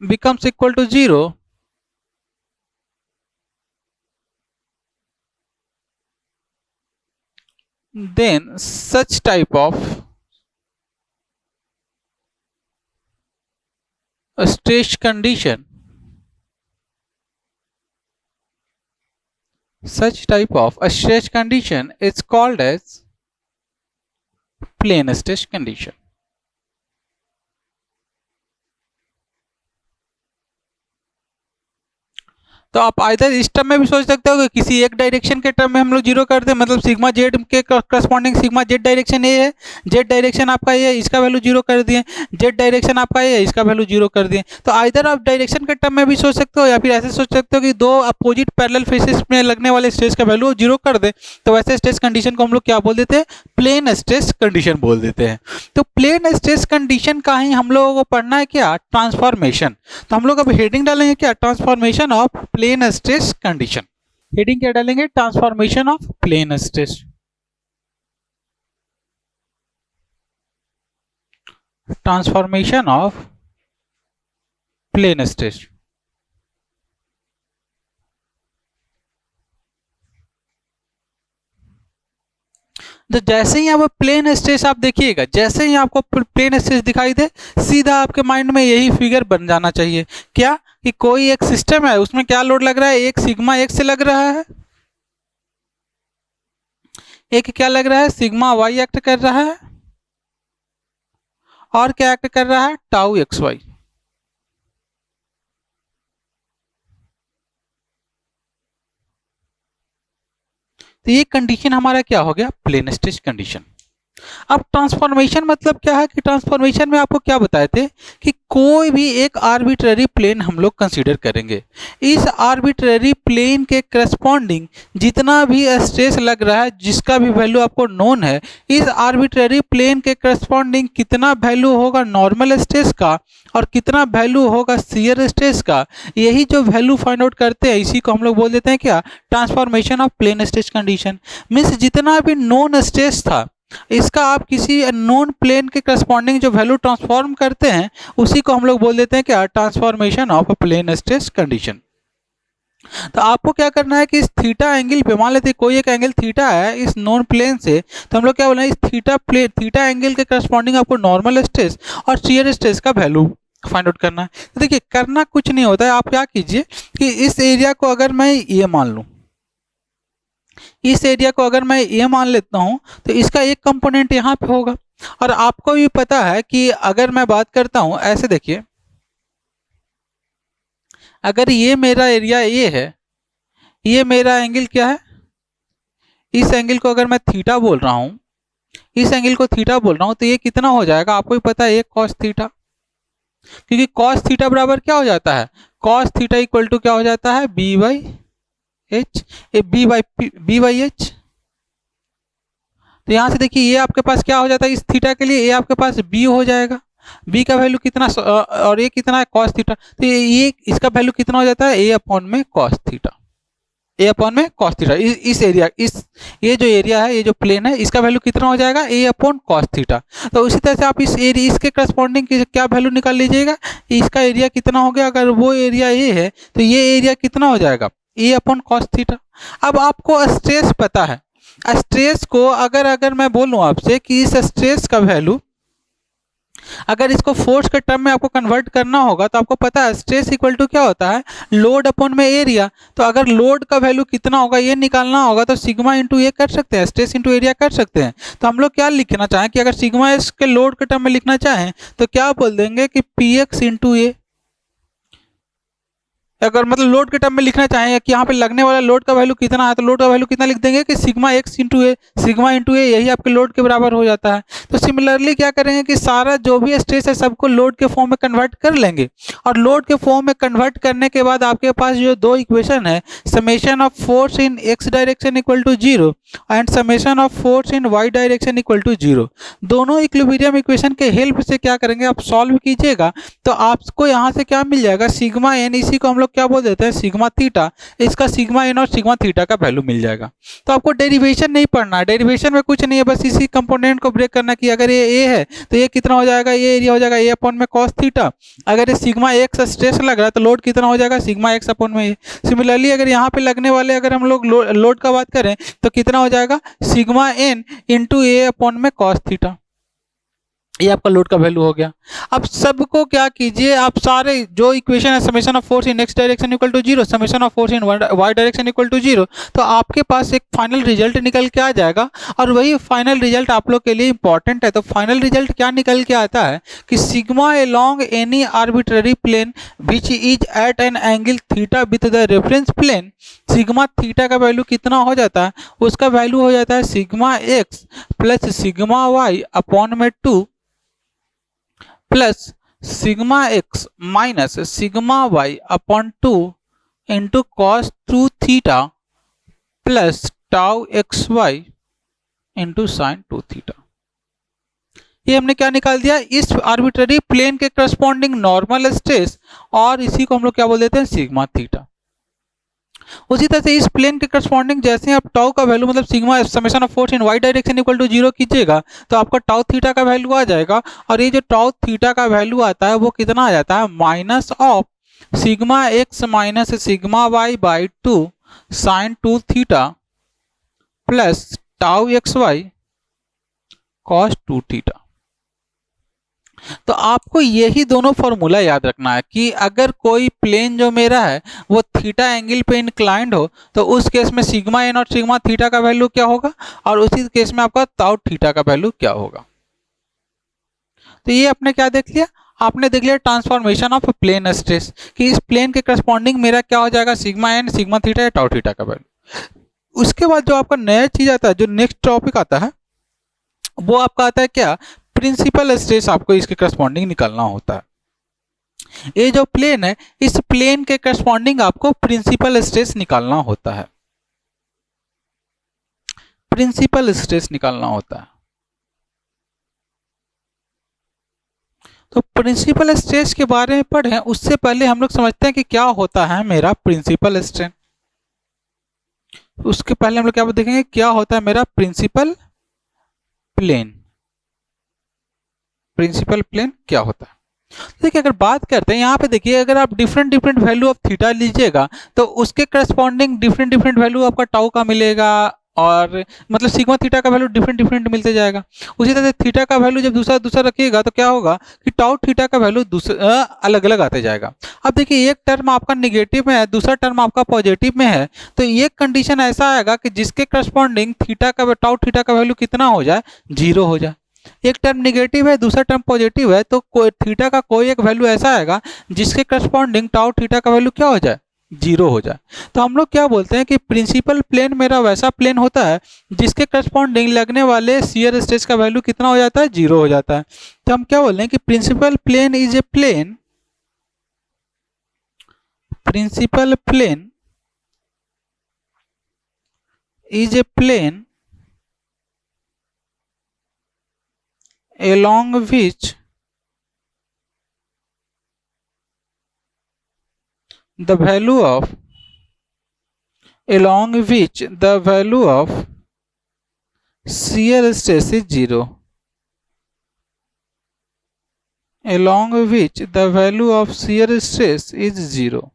becomes equal to zero, then such type of a stress condition, such type of a stress condition is called as plane stress condition. तो आप either इस term में भी सोच सकते हो कि किसी एक डायरेक्शन के टर्म में हम लोग जीरो कर दें, मतलब सिग्मा जेड के करस्पॉन्डिंग सिग्मा जेड डायरेक्शन ए है, जेड डायरेक्शन आपका ये है, इसका वैल्यू जीरो कर दिए, जेड डायरेक्शन आपका ये है, इसका वैल्यू जीरो कर दिए। तो आइदर आप डायरेक्शन के टर्म में भी सोच सकते हो या फिर ऐसे सोच सकते हो कि दो अपोजिट पैरेलल फेसेस में लगने वाले स्ट्रेस का वैल्यू जीरो कर दे, तो वैसे स्ट्रेस कंडीशन को हम लोग क्या बोल देते हैं, प्लेन स्ट्रेस कंडीशन बोल देते हैं। तो प्लेन स्ट्रेस कंडीशन का ही हम लोगों को पढ़ना है क्या, ट्रांसफॉर्मेशन। तो हम लोग अब हेडिंग डालेंगे क्या, transformation of plane stress condition. Heading क्या डालेंगे, transformation of plane stress. Transformation of plane stress. तो जैसे ही आप प्लेन स्ट्रेस आप देखिएगा, जैसे ही आपको प्लेन स्ट्रेस दिखाई दे, सीधा आपके माइंड में यही फिगर बन जाना चाहिए, क्या कि कोई एक सिस्टम है, उसमें क्या लोड लग रहा है, एक सिग्मा एक्स से लग रहा है, एक क्या लग रहा है, सिग्मा वाई एक्ट कर रहा है, और क्या एक्ट कर रहा है, टाउ एक्स वाई। तो ये कंडीशन हमारा क्या हो गया, प्लेन स्ट्रेस कंडीशन। अब ट्रांसफॉर्मेशन मतलब क्या है कि ट्रांसफॉर्मेशन में आपको क्या बताए थे कि कोई भी एक आर्बिट्ररी प्लेन हम लोग कंसीडर करेंगे, इस आर्बिट्ररी प्लेन के करस्पॉन्डिंग जितना भी स्ट्रेस लग रहा है, जिसका भी वैल्यू आपको नोन है, इस आर्बिट्ररी प्लेन के करस्पॉन्डिंग कितना वैल्यू होगा नॉर्मल स्ट्रेस का और कितना वैल्यू होगा शियर स्ट्रेस का, यही जो वैल्यू फाइंड आउट करते हैं इसी को हम लोग बोल देते हैं क्या, transformation of plane stress condition. Means जितना भी नोन स्ट्रेस था, इसका आप किसी नोन प्लेन के करस्पॉन्डिंग जो वैल्यू ट्रांसफॉर्म करते हैं उसी को हम लोग बोल देते हैं क्या, transformation of plane stress condition. तो आपको क्या करना है कि इस थीटा एंगल पे, मान लेते कोई एक एंगल थीटा है इस नॉन प्लेन से, तो हम लोग क्या बोल रहे हैं, इस थीटा एंगल के करस्पॉन्डिंग आपको नॉर्मल स्ट्रेस और शियर स्ट्रेस का वैल्यू फाइंड आउट करना है। तो देखिए करना कुछ नहीं होता है, आप क्या कीजिए कि इस एरिया को अगर मैं ये मान लूँ, इस एरिया को अगर मैं ये मान लेता हूं तो इसका एक कंपोनेंट यहाँ पे होगा। और आपको भी पता है कि अगर मैं बात करता हूं, ऐसे देखिए, अगर ये मेरा एरिया ये है, ये मेरा एंगल क्या है, इस एंगल को अगर मैं थीटा बोल रहा हूं, इस एंगल को थीटा बोल रहा हूं, तो ये कितना हो जाएगा, आपको भी पता है, एक कॉस थीटा। क्योंकि कॉस थीटा बराबर क्या हो जाता है, कॉस थीटा इक्वल टू क्या हो जाता है, B by H, B by H. तो यहां से देखिए ये आपके पास क्या हो जाता है, इस थीटा के लिए ये आपके पास बी हो जाएगा, बी का वैल्यू कितना और ये कितना है कॉस थीटा, तो ये इसका वैल्यू कितना हो जाता है, ए अपॉन में कॉस थीटा, ए अपॉन में कॉस थीटा। इस एरिया ये जो एरिया है, ये जो प्लेन है, इसका वैल्यू कितना हो जाएगा, ए अपॉन कॉस थीटा। तो उसी तरह से आप इस एरिया इसके करस्पॉन्डिंग क्या वैल्यू निकाल लीजिएगा, इसका एरिया कितना हो गया, अगर वो एरिया ए है तो ये एरिया कितना हो जाएगा, ए अपॉन कॉस थीटा। अब आपको स्ट्रेस पता है, स्ट्रेस को अगर मैं बोलूं आपसे कि इस स्ट्रेस का वैल्यू, अगर इसको फोर्स के टर्म में आपको कन्वर्ट करना होगा तो आपको पता है स्ट्रेस इक्वल टू क्या होता है, लोड अपॉन में एरिया। तो अगर लोड का वैल्यू कितना होगा ये निकालना होगा तो सिग्मा इंटू ए कर सकते हैं, स्ट्रेस इंटू एरिया कर सकते हैं। तो हम लोग क्या लिखना चाहें कि अगर सिग्मा एस के लोड के टर्म में लिखना चाहें तो क्या बोल देंगे कि पी एक्स इंटू ए। अगर मतलब लोड के टर्म में लिखना चाहें कि यहाँ पे लगने वाला लोड का वैल्यू कितना है, तो लोड का वैल्यू कितना लिख देंगे कि सिग्मा एक्स इंटू ए, सिग्मा इंटू ए यही आपके लोड के बराबर हो जाता है। तो सिमिलरली क्या करेंगे कि सारा जो भी स्ट्रेस है सबको लोड के फॉर्म में कन्वर्ट कर लेंगे, और लोड के फॉर्म में कन्वर्ट करने के बाद आपके पास जो दो इक्वेशन है, summation of force in X direction equal to zero and summation of force in Y direction equal to zero, दोनों इक्विलिब्रियम इक्वेशन के हेल्प से क्या करेंगे आप सॉल्व कीजिएगा। तो आपको यहाँ से क्या मिल जाएगा, सिग्मा एन, इसी को हम लोग क्या बोल देते हैं सिग्मा थीटा, इसका सिग्मा एन और सिग्मा थीटा का वैल्यू मिल जाएगा। तो आपको डेरिवेशन नहीं पढ़ना है, डेरिवेशन में कुछ नहीं है, बस इसी कंपोनेंट को ब्रेक करना कि अगर ये ए है तो ये कितना हो जाएगा, ये एरिया हो जाएगा ए अपॉन में कॉस थीटा। अगर ये सिग्मा एक्स स्ट्रेस लग रहा है तो लोड कितना हो जाएगा, सिग्मा एक्स अपॉन में ए। सिमिलरली अगर यहाँ पे लगने वाले अगर हम लोग लोड का बात करें तो कितना हो जाएगा, सिग्मा एन इंटू ए अपॉन में कॉस थीटा, ये आपका लोड का वैल्यू हो गया। अब सबको क्या कीजिए, आप सारे जो इक्वेशन है, summation of force in X direction equal to zero, summation of force in Y direction equal to zero, तो आपके पास एक फाइनल रिजल्ट निकल के आ जाएगा, और वही फाइनल रिजल्ट आप लोग के लिए इंपॉर्टेंट है। तो फाइनल रिजल्ट क्या निकल के आता है कि sigma along any arbitrary plane which is at an angle theta with the reference plane, sigma theta का वैल्यू कितना हो जाता है, उसका वैल्यू हो जाता है sigma x plus sigma Y upon में 2 plus sigma x minus sigma Y upon 2 into cos 2 theta plus tau x Y into sine 2 theta. ये हमने क्या निकाल दिया, इस आर्बिट्ररी प्लेन के करस्पॉन्डिंग नॉर्मल स्ट्रेस, और इसी को हम लोग क्या बोल देते हैं सिग्मा थीटा। उसी तरह से इस प्लेन के करस्पॉन्डिंग जैसे आप टाउ का वैल्यू मतलब sigma summation of force in Y direction equal to zero कीजिएगा तो आपका टाउ थीटा का वैल्यू आ जाएगा, और ये जो टाउ थीटा का वैल्यू आता है वो कितना आ जाता है, minus of sigma x minus sigma Y by 2 sine 2 theta plus tau x Y cos 2 theta. तो आपको यही दोनों फॉर्मूला याद रखना है कि अगर कोई प्लेन जो मेरा है वो थीटा एंगल पे इंक्लाइंड हो तो उस केस में सिग्मा एन और सिग्मा थीटा का वैल्यू क्या होगा, और उसी केस में आपका ताउ थीटा का वैल्यू क्या होगा। तो ये आपने क्या देख लिया, आपने देख लिया ट्रांसफॉर्मेशन ऑफ प्लेन स्ट्रेस, कि इस प्लेन के करस्पॉन्डिंग मेरा क्या हो जाएगा सिग्मा एन सिग्मा थीटा या टाउ थीटा का वैल्यू। उसके बाद जो आपका नया चीज आता है, जो नेक्स्ट टॉपिक आता है वो आपका आता है क्या, प्रिंसिपल स्ट्रेस आपको इसके करस्पॉन्डिंग निकालना होता है। ये जो प्लेन है इस प्लेन के करस्पॉन्डिंग आपको प्रिंसिपल स्ट्रेस निकालना होता है, प्रिंसिपल स्ट्रेस निकालना होता है। तो प्रिंसिपल स्ट्रेस के बारे में पढ़ें उससे पहले हम लोग समझते हैं कि क्या होता है मेरा प्रिंसिपल स्ट्रेन। उसके पहले हम लोग क्या देखेंगे, क्या होता है मेरा प्रिंसिपल प्लेन, प्रिंसिपल प्लेन क्या होता है। देखिए अगर बात करते हैं यहाँ पे, देखिए अगर आप different different value of theta लीजिएगा तो उसके करस्पॉन्डिंग डिफरेंट डिफरेंट वैल्यू आपका टाउ का मिलेगा, और मतलब सिग्मा थीटा का वैल्यू डिफरेंट डिफरेंट मिलते जाएगा। उसी तरह से थीटा का वैल्यू जब दूसरा दूसरा रखिएगा तो क्या होगा कि टाउ थीटा का वैल्यू दूसरा अलग अलग आते जाएगा। अब देखिए एक टर्म आपका निगेटिव में है, दूसरा टर्म आपका पॉजिटिव में है, तो एक कंडीशन ऐसा आएगा कि जिसके करस्पॉन्डिंग थीटा का टाउ थीटा का वैल्यू कितना हो जाए, 0 हो जाए। एक टर्म निगेटिव है दूसरा टर्म पॉजिटिव है तो थीटा का कोई एक वैल्यू ऐसा आएगा जिसके करस्पॉन्डिंग टाउ थीटा का वैल्यू क्या हो जाए, जीरो हो जाए। तो हम लोग क्या बोलते हैं कि प्रिंसिपल प्लेन मेरा वैसा प्लेन होता है जिसके करस्पॉन्डिंग लगने वाले शियर स्ट्रेस का वैल्यू कितना हो जाता है, जीरो हो जाता है। तो हम क्या बोल रहे हैं कि principal plane is a plane, principal plane is a plane along which the value of shear stress is zero, along which the value of shear stress is zero।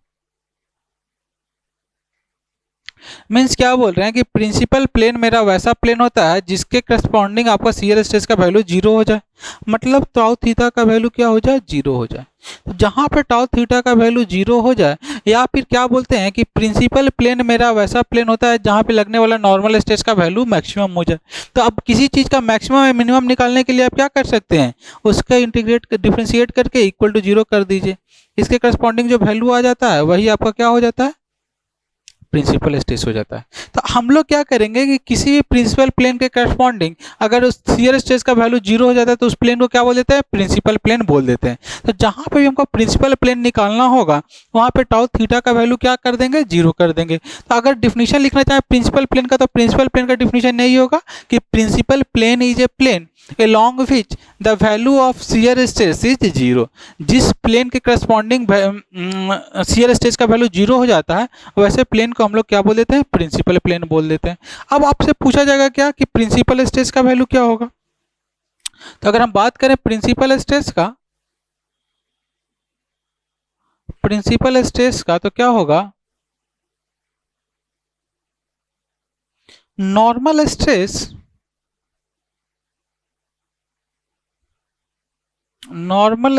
Means क्या बोल रहे हैं कि प्रिंसिपल प्लेन मेरा वैसा plane होता है जिसके करस्पॉन्डिंग आपका शियर स्ट्रेस का वैल्यू जीरो हो जाए, मतलब टाउ थीटा का वैल्यू क्या हो जाए, जीरो हो जाए। तो जहाँ पे टाउ थीटा का वैल्यू जीरो हो जाए, या फिर क्या बोलते हैं कि प्रिंसिपल प्लेन मेरा वैसा प्लेन होता है जहाँ पे लगने वाला नॉर्मल स्ट्रेस का वैल्यू मैक्सिमम हो जाए। तो अब किसी चीज़ का मैक्सिमम या मिनिमम निकालने के लिए आप क्या कर सकते हैं, उसका इंटीग्रेट डिफ्रेंशिएट करके इक्वल टू जीरो कर दीजिए। इसके करस्पॉन्डिंग जो वैल्यू आ जाता है वही आपका क्या हो जाता है, प्रिंसिपल स्ट्रेस हो जाता है। तो हम लोग क्या करेंगे कि किसी भी प्रिंसिपल प्लेन के करस्पॉन्डिंग अगर उस शियर स्ट्रेस का वैल्यू जीरो हो जाता है तो उस प्लेन को क्या बोल देते हैं, प्रिंसिपल प्लेन बोल देते हैं। तो जहाँ पे भी हमको प्रिंसिपल प्लेन निकालना होगा वहाँ पे टाउ थीटा का वैल्यू क्या कर देंगे, जीरो कर देंगे। तो अगर डिफिनीशन लिखना चाहे प्रिंसिपल प्लेन का, तो प्रिंसिपल प्लेन का डिफिनीशन नहीं होगा कि principal plane is a plane along which the value of shear stress is zero. जिस प्लेन के करस्पॉन्डिंग शियर स्ट्रेस का वैल्यू जीरो हो जाता है वैसे प्लेन को हम लोग क्या बोल देते हैं, प्रिंसिपल प्लेन बोल देते हैं। अब आपसे पूछा जाएगा क्या कि प्रिंसिपल स्ट्रेस का वैल्यू क्या होगा। तो अगर हम बात करें प्रिंसिपल स्ट्रेस का तो क्या होगा, normal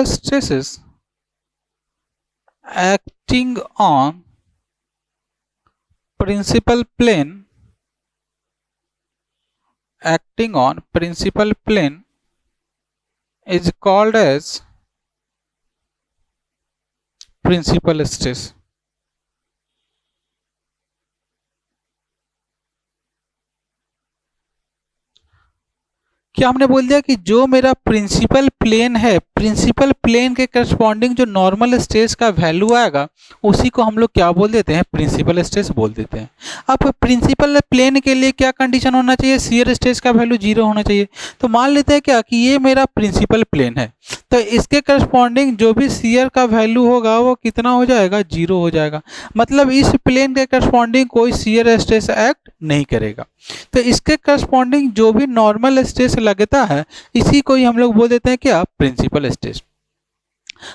stresses acting on principal plane is called as principal stress। क्या हमने बोल दिया कि जो मेरा प्रिंसिपल प्लेन है, प्रिंसिपल प्लेन के करस्पॉन्डिंग जो नॉर्मल स्ट्रेस का वैल्यू आएगा उसी को हम लोग क्या बोल देते हैं, प्रिंसिपल स्ट्रेस बोल देते हैं। अब प्रिंसिपल प्लेन के लिए क्या कंडीशन होना चाहिए, शियर स्ट्रेस का वैल्यू जीरो होना चाहिए। तो मान लेते हैं क्या कि ये मेरा प्रिंसिपल प्लेन है, तो इसके करस्पॉन्डिंग जो भी शियर का वैल्यू होगा वो कितना हो जाएगा, जीरो हो जाएगा। मतलब इस प्लेन के करस्पॉन्डिंग कोई शियर स्ट्रेस एक्ट नहीं करेगा। तो इसके करस्पॉन्डिंग जो भी नॉर्मल स्ट्रेस लगता है इसी को ही हम लोग बोल देते हैं क्या, प्रिंसिपल स्ट्रेस।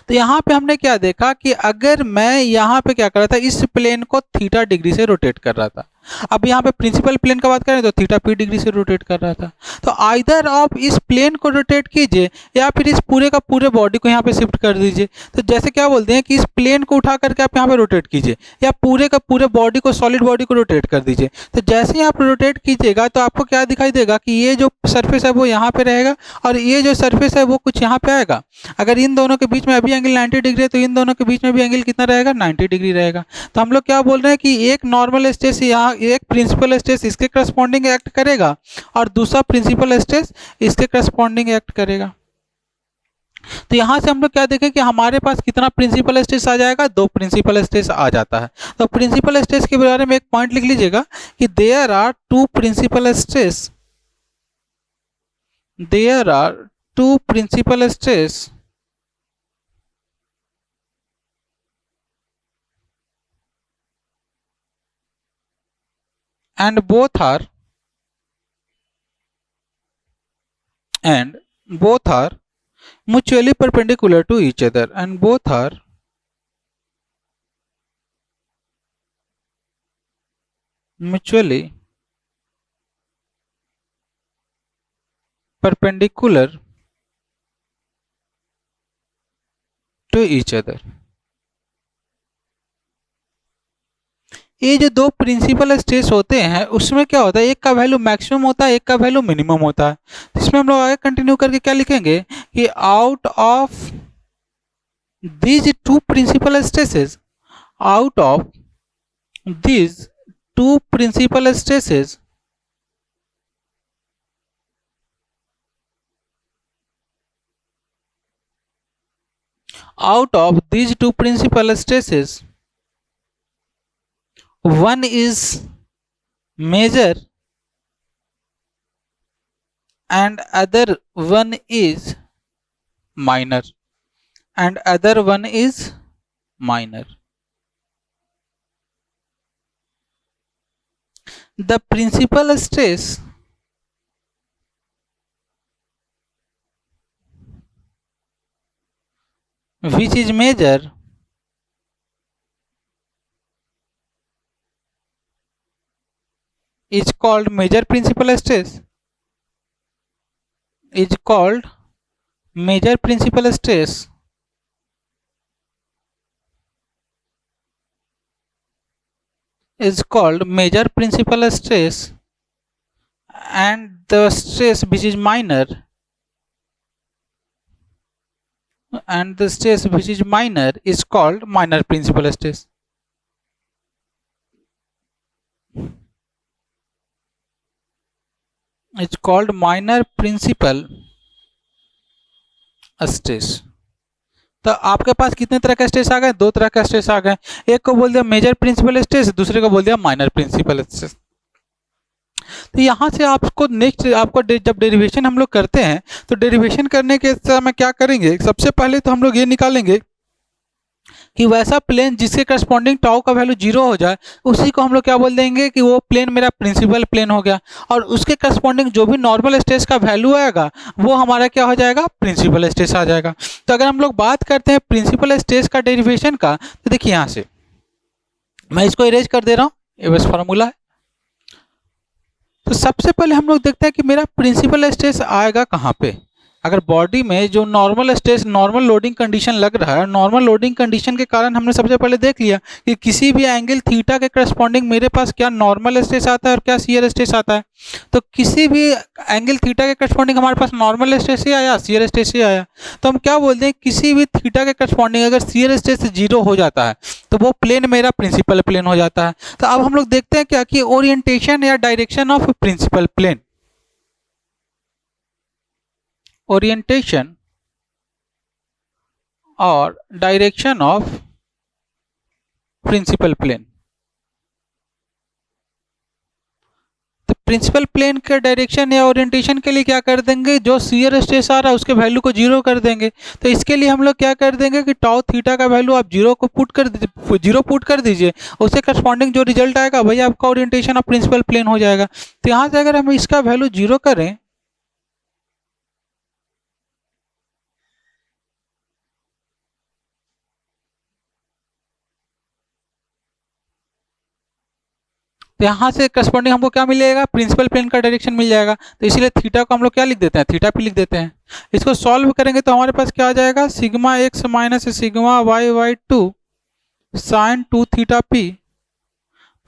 तो यहाँ पे हमने क्या देखा कि अगर मैं यहाँ पे क्या कर रहा था, इस प्लेन को थीटा डिग्री से रोटेट कर रहा था। अब यहाँ पे प्रिंसिपल प्लेन का बात करें तो थीटा पी डिग्री से रोटेट कर रहा था। तो आइदर आप इस प्लेन को रोटेट कीजिए या फिर इस पूरे का पूरे बॉडी को यहाँ पे शिफ्ट कर दीजिए। तो जैसे क्या बोलते हैं कि इस प्लेन को उठा करके आप यहाँ पे रोटेट कीजिए या पूरे का पूरे बॉडी को, सॉलिड बॉडी को रोटेट कर दीजिए। तो जैसे ही आप रोटेट कीजिएगा तो आपको क्या दिखाई देगा कि ये जो सरफेस है वो यहाँ पे रहेगा और ये जो सरफेस है वो कुछ यहाँ पे आएगा। अगर इन दोनों के बीच में अभी एंगल 90 डिग्री है तो इन दोनों के बीच में भी एंगल कितना रहेगा, 90 डिग्री रहेगा। तो हम लोग क्या बोल रहे हैं कि एक नॉर्मल स्ट्रेस यहाँ, एक प्रिंसिपल स्ट्रेस इसके करस्पॉन्डिंग एक्ट करेगा और दूसरा प्रिंसिपल स्ट्रेस इसके करस्पॉन्डिंग एक्ट करेगा। तो यहां से हम लोग क्या देखें कि हमारे पास कितना प्रिंसिपल स्ट्रेस आ जाएगा, दो प्रिंसिपल स्ट्रेस आ जाता है। तो प्रिंसिपल स्ट्रेस के बारे में एक पॉइंट लिख लीजिएगा कि there are two principal stress, there are two principal stress and both are mutually perpendicular to each other, and both are mutually perpendicular to each other। ये जो दो प्रिंसिपल स्ट्रेस होते हैं उसमें क्या होता है, एक का वैल्यू मैक्सिमम होता है, एक का वैल्यू मिनिमम होता है। तो इसमें हम लोग आगे कंटिन्यू करके क्या लिखेंगे कि out of these two principal stresses, out of these two principal stresses out of these two principal stresses, one is major and other one is minor, and other one is minor. The principal stress which is major is called major principal stress, is called major principal stress, is called major principal stress, and the stress which is minor, and the stress which is minor is called minor principal stress. It's called minor principal stress. तो आपके पास कितने तरह का stress आ गए? दो तरह का stress आ गए। एक को बोल दिया मेजर प्रिंसिपल स्ट्रेस, दूसरे को बोल दिया माइनर प्रिंसिपल स्ट्रेस। तो यहाँ से आपको नेक्स्ट आपको जब डेरिवेशन हम लोग करते हैं तो डेरिवेशन करने के समय क्या करेंगे, सबसे पहले तो हम लोग ये निकालेंगे कि वैसा प्लेन जिसके करस्पॉन्डिंग टाउ का वैल्यू 0 हो जाए उसी को हम लोग क्या बोल देंगे कि वो प्लेन मेरा प्रिंसिपल प्लेन हो गया, और उसके करस्पॉन्डिंग जो भी नॉर्मल स्ट्रेस का वैल्यू आएगा वो हमारा क्या हो जाएगा, प्रिंसिपल स्ट्रेस आ जाएगा। तो अगर हम लोग बात करते हैं प्रिंसिपल स्ट्रेस का डेरिवेशन का, तो देखिए यहाँ से मैं इसको इरेज कर दे रहा हूँ, ये बस फॉर्मूला है। तो सबसे पहले हम लोग देखते हैं कि मेरा प्रिंसिपल स्ट्रेस आएगा कहाँ पे। अगर बॉडी में जो normal stress normal loading condition लग रहा है, नॉर्मल लोडिंग कंडीशन के कारण हमने सबसे पहले देख लिया कि किसी भी एंगल थीटा के करस्पॉन्डिंग मेरे पास क्या नॉर्मल स्ट्रेस आता है और क्या शियर स्ट्रेस आता है। तो किसी भी एंगल थीटा के करस्पॉन्डिंग हमारे पास नॉर्मल स्ट्रेस ही आया, शियर स्ट्रेस ही आया, तो हम क्या बोलते हैं, किसी भी थीटा के करस्पॉन्डिंग अगर शियर स्ट्रेस 0 हो जाता है तो वो प्लेन मेरा प्रिंसिपल प्लेन हो जाता है। तो अब हम लोग देखते हैं क्या कि ओरिएंटेशन या direction of principal plane, orientation और डायरेक्शन ऑफ प्रिंसिपल प्लेन। तो प्रिंसिपल प्लेन के डायरेक्शन या ओरिएंटेशन के लिए क्या कर देंगे, जो शियर स्ट्रेस आ रहा है उसके वैल्यू को 0 कर देंगे। तो इसके लिए हम लोग क्या कर देंगे कि टाउ थीटा का वैल्यू आप 0 को पुट कर दीजिए, 0 पुट कर दीजिए, उससे करस्पॉन्डिंग जो रिजल्ट आएगा वही आपका ओरिएंटेशन ऑफ प्रिंसिपल प्लेन हो जाएगा। तो यहाँ से अगर हम इसका वैल्यू 0 करें तो यहाँ से करस्पॉन्डिंग हमको क्या मिलेगा, प्रिंसिपल प्लेन का डायरेक्शन मिल जाएगा। तो इसीलिए थीटा को हम लोग क्या लिख देते हैं, थीटा पी लिख देते हैं। इसको सॉल्व करेंगे तो हमारे पास क्या आ जाएगा, sigma x minus sigma Y Y 2 sine 2 theta P,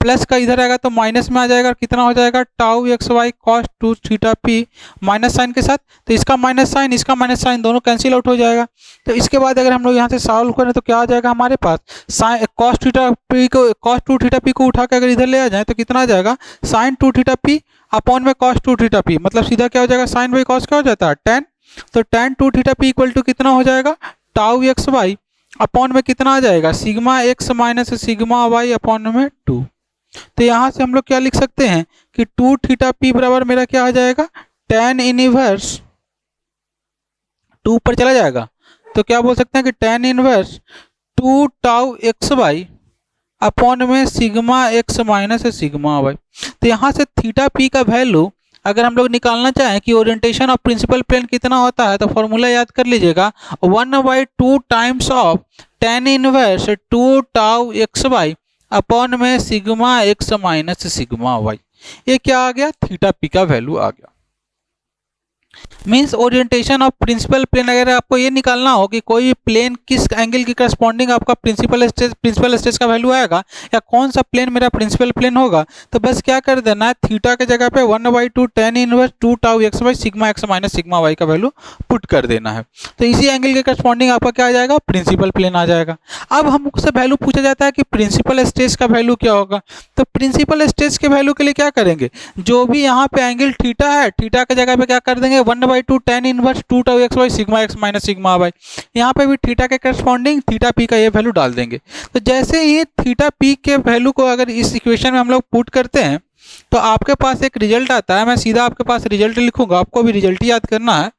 plus का इधर आएगा तो माइनस में आ जाएगा, कितना हो जाएगा, tau x Y cos 2 theta P minus sine के साथ। तो इसका माइनस साइन दोनों कैंसिल आउट हो जाएगा। तो इसके बाद अगर हम लोग यहाँ से सॉल्व करें तो क्या आ जाएगा हमारे पास, साइन कॉस थीटा पी को कॉस 2 थीटा पी को उठा के अगर इधर ले आ जाए तो कितना आ जाएगा, साइन 2 थीटा पी अपॉन में कॉस 2 थीटा पी, मतलब सीधा क्या हो जाएगा, साइन बाई कॉस क्या हो जाता है, टेन। तो tan 2 theta P equal to कितना हो जाएगा, टाउ एक्स वाई अपॉन में कितना आ जाएगा, sigma x minus sigma Y upon में 2। तो यहाँ से हम लोग क्या लिख सकते हैं कि 2 थीटा पी बराबर मेरा क्या आ जाएगा, टेन इनवर्स 2 पर चला जाएगा तो क्या बोल सकते हैं कि tan inverse 2 tau x y upon में sigma x minus sigma y. तो यहाँ से थीटा पी का वैल्यू अगर हम लोग निकालना चाहें कि ओरिएंटेशन ऑफ प्रिंसिपल प्लेन कितना होता है, तो फॉर्मूला याद कर लीजिएगा, 1/2 times of tan inverse 2 tau x y upon में sigma x minus sigma y. ये क्या आ गया, थीटा पी का वैल्यू आ गया। Means orientation of principal plane. अगर आपको ये निकालना हो कि कोई प्लेन किस एंगल की करस्पॉन्डिंग आपका प्रिंसिपल स्ट्रेस का वैल्यू आएगा, या कौन सा प्लेन मेरा प्रिंसिपल प्लेन होगा, तो बस क्या कर देना है, थीटा के जगह पे 1/2 tan inverse 2 tau X by sigma x minus sigma Y का वैल्यू पुट कर देना है। तो इसी एंगल के करस्पॉन्डिंग आपका क्या आ जाएगा, प्रिंसिपल प्लेन आ जाएगा। अब हमसे वैल्यू पूछा जाता है कि प्रिंसिपल स्ट्रेस का वैल्यू क्या होगा। तो प्रिंसिपल स्ट्रेस के वैल्यू के लिए क्या करेंगे, जो भी यहाँ पे एंगल थीटा है, थीटा के जगह पे क्या कर देंगे, 1/2 tan inverse 2 tau X by sigma x minus sigma Y. यहाँ पे भी थीटा के करस्पॉन्डिंग थीटा पी का ये वैल्यू डाल देंगे। तो जैसे ही थीटा पी के वैल्यू को अगर इस इक्वेशन में हम लोग पुट करते हैं, तो आपके पास एक रिजल्ट आता है। मैं सीधा आपके पास रिजल्ट लिखूंगा, आपको भी रिजल्ट ही याद करना है।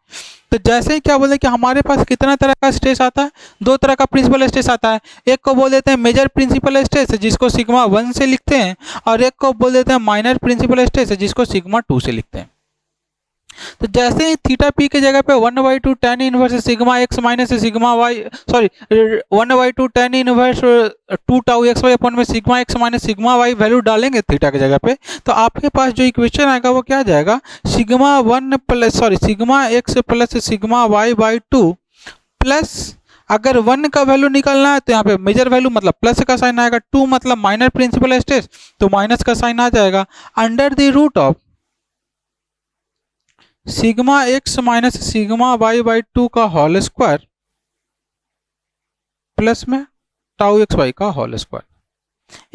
तो जैसे ही क्या बोले कि हमारे पास कितना तरह का स्ट्रेस आता है, दो तरह का प्रिंसिपल स्ट्रेस आता है। एक को बोल देते हैं मेजर प्रिंसिपल स्ट्रेस, जिसको सिग्मा 1 से लिखते हैं, और एक को बोल देते हैं माइनर प्रिंसिपल स्ट्रेस, जिसको सिग्मा 2 से लिखते हैं। तो जैसे ही थीटा पी के जगह पे 1/2 tan inverse sigma x minus sigma y, sorry 1/2 tan inverse 2 tau x y upon में sigma x minus sigma y value डालेंगे थीटा की जगह पे, तो आपके पास जो इक्वेशन आएगा वो क्या आ जाएगा, sigma x plus sigma Y by 2 plus, अगर 1 का वैल्यू निकालना है तो यहाँ पे मेजर वैल्यू मतलब प्लस का साइन आएगा, 2 मतलब माइनर प्रिंसिपल स्ट्रेस तो माइनस का साइन आ जाएगा, under the root of sigma x minus sigma Y by 2 का होल स्क्वायर प्लस में टाउ एक्स वाई का होल स्क्वायर।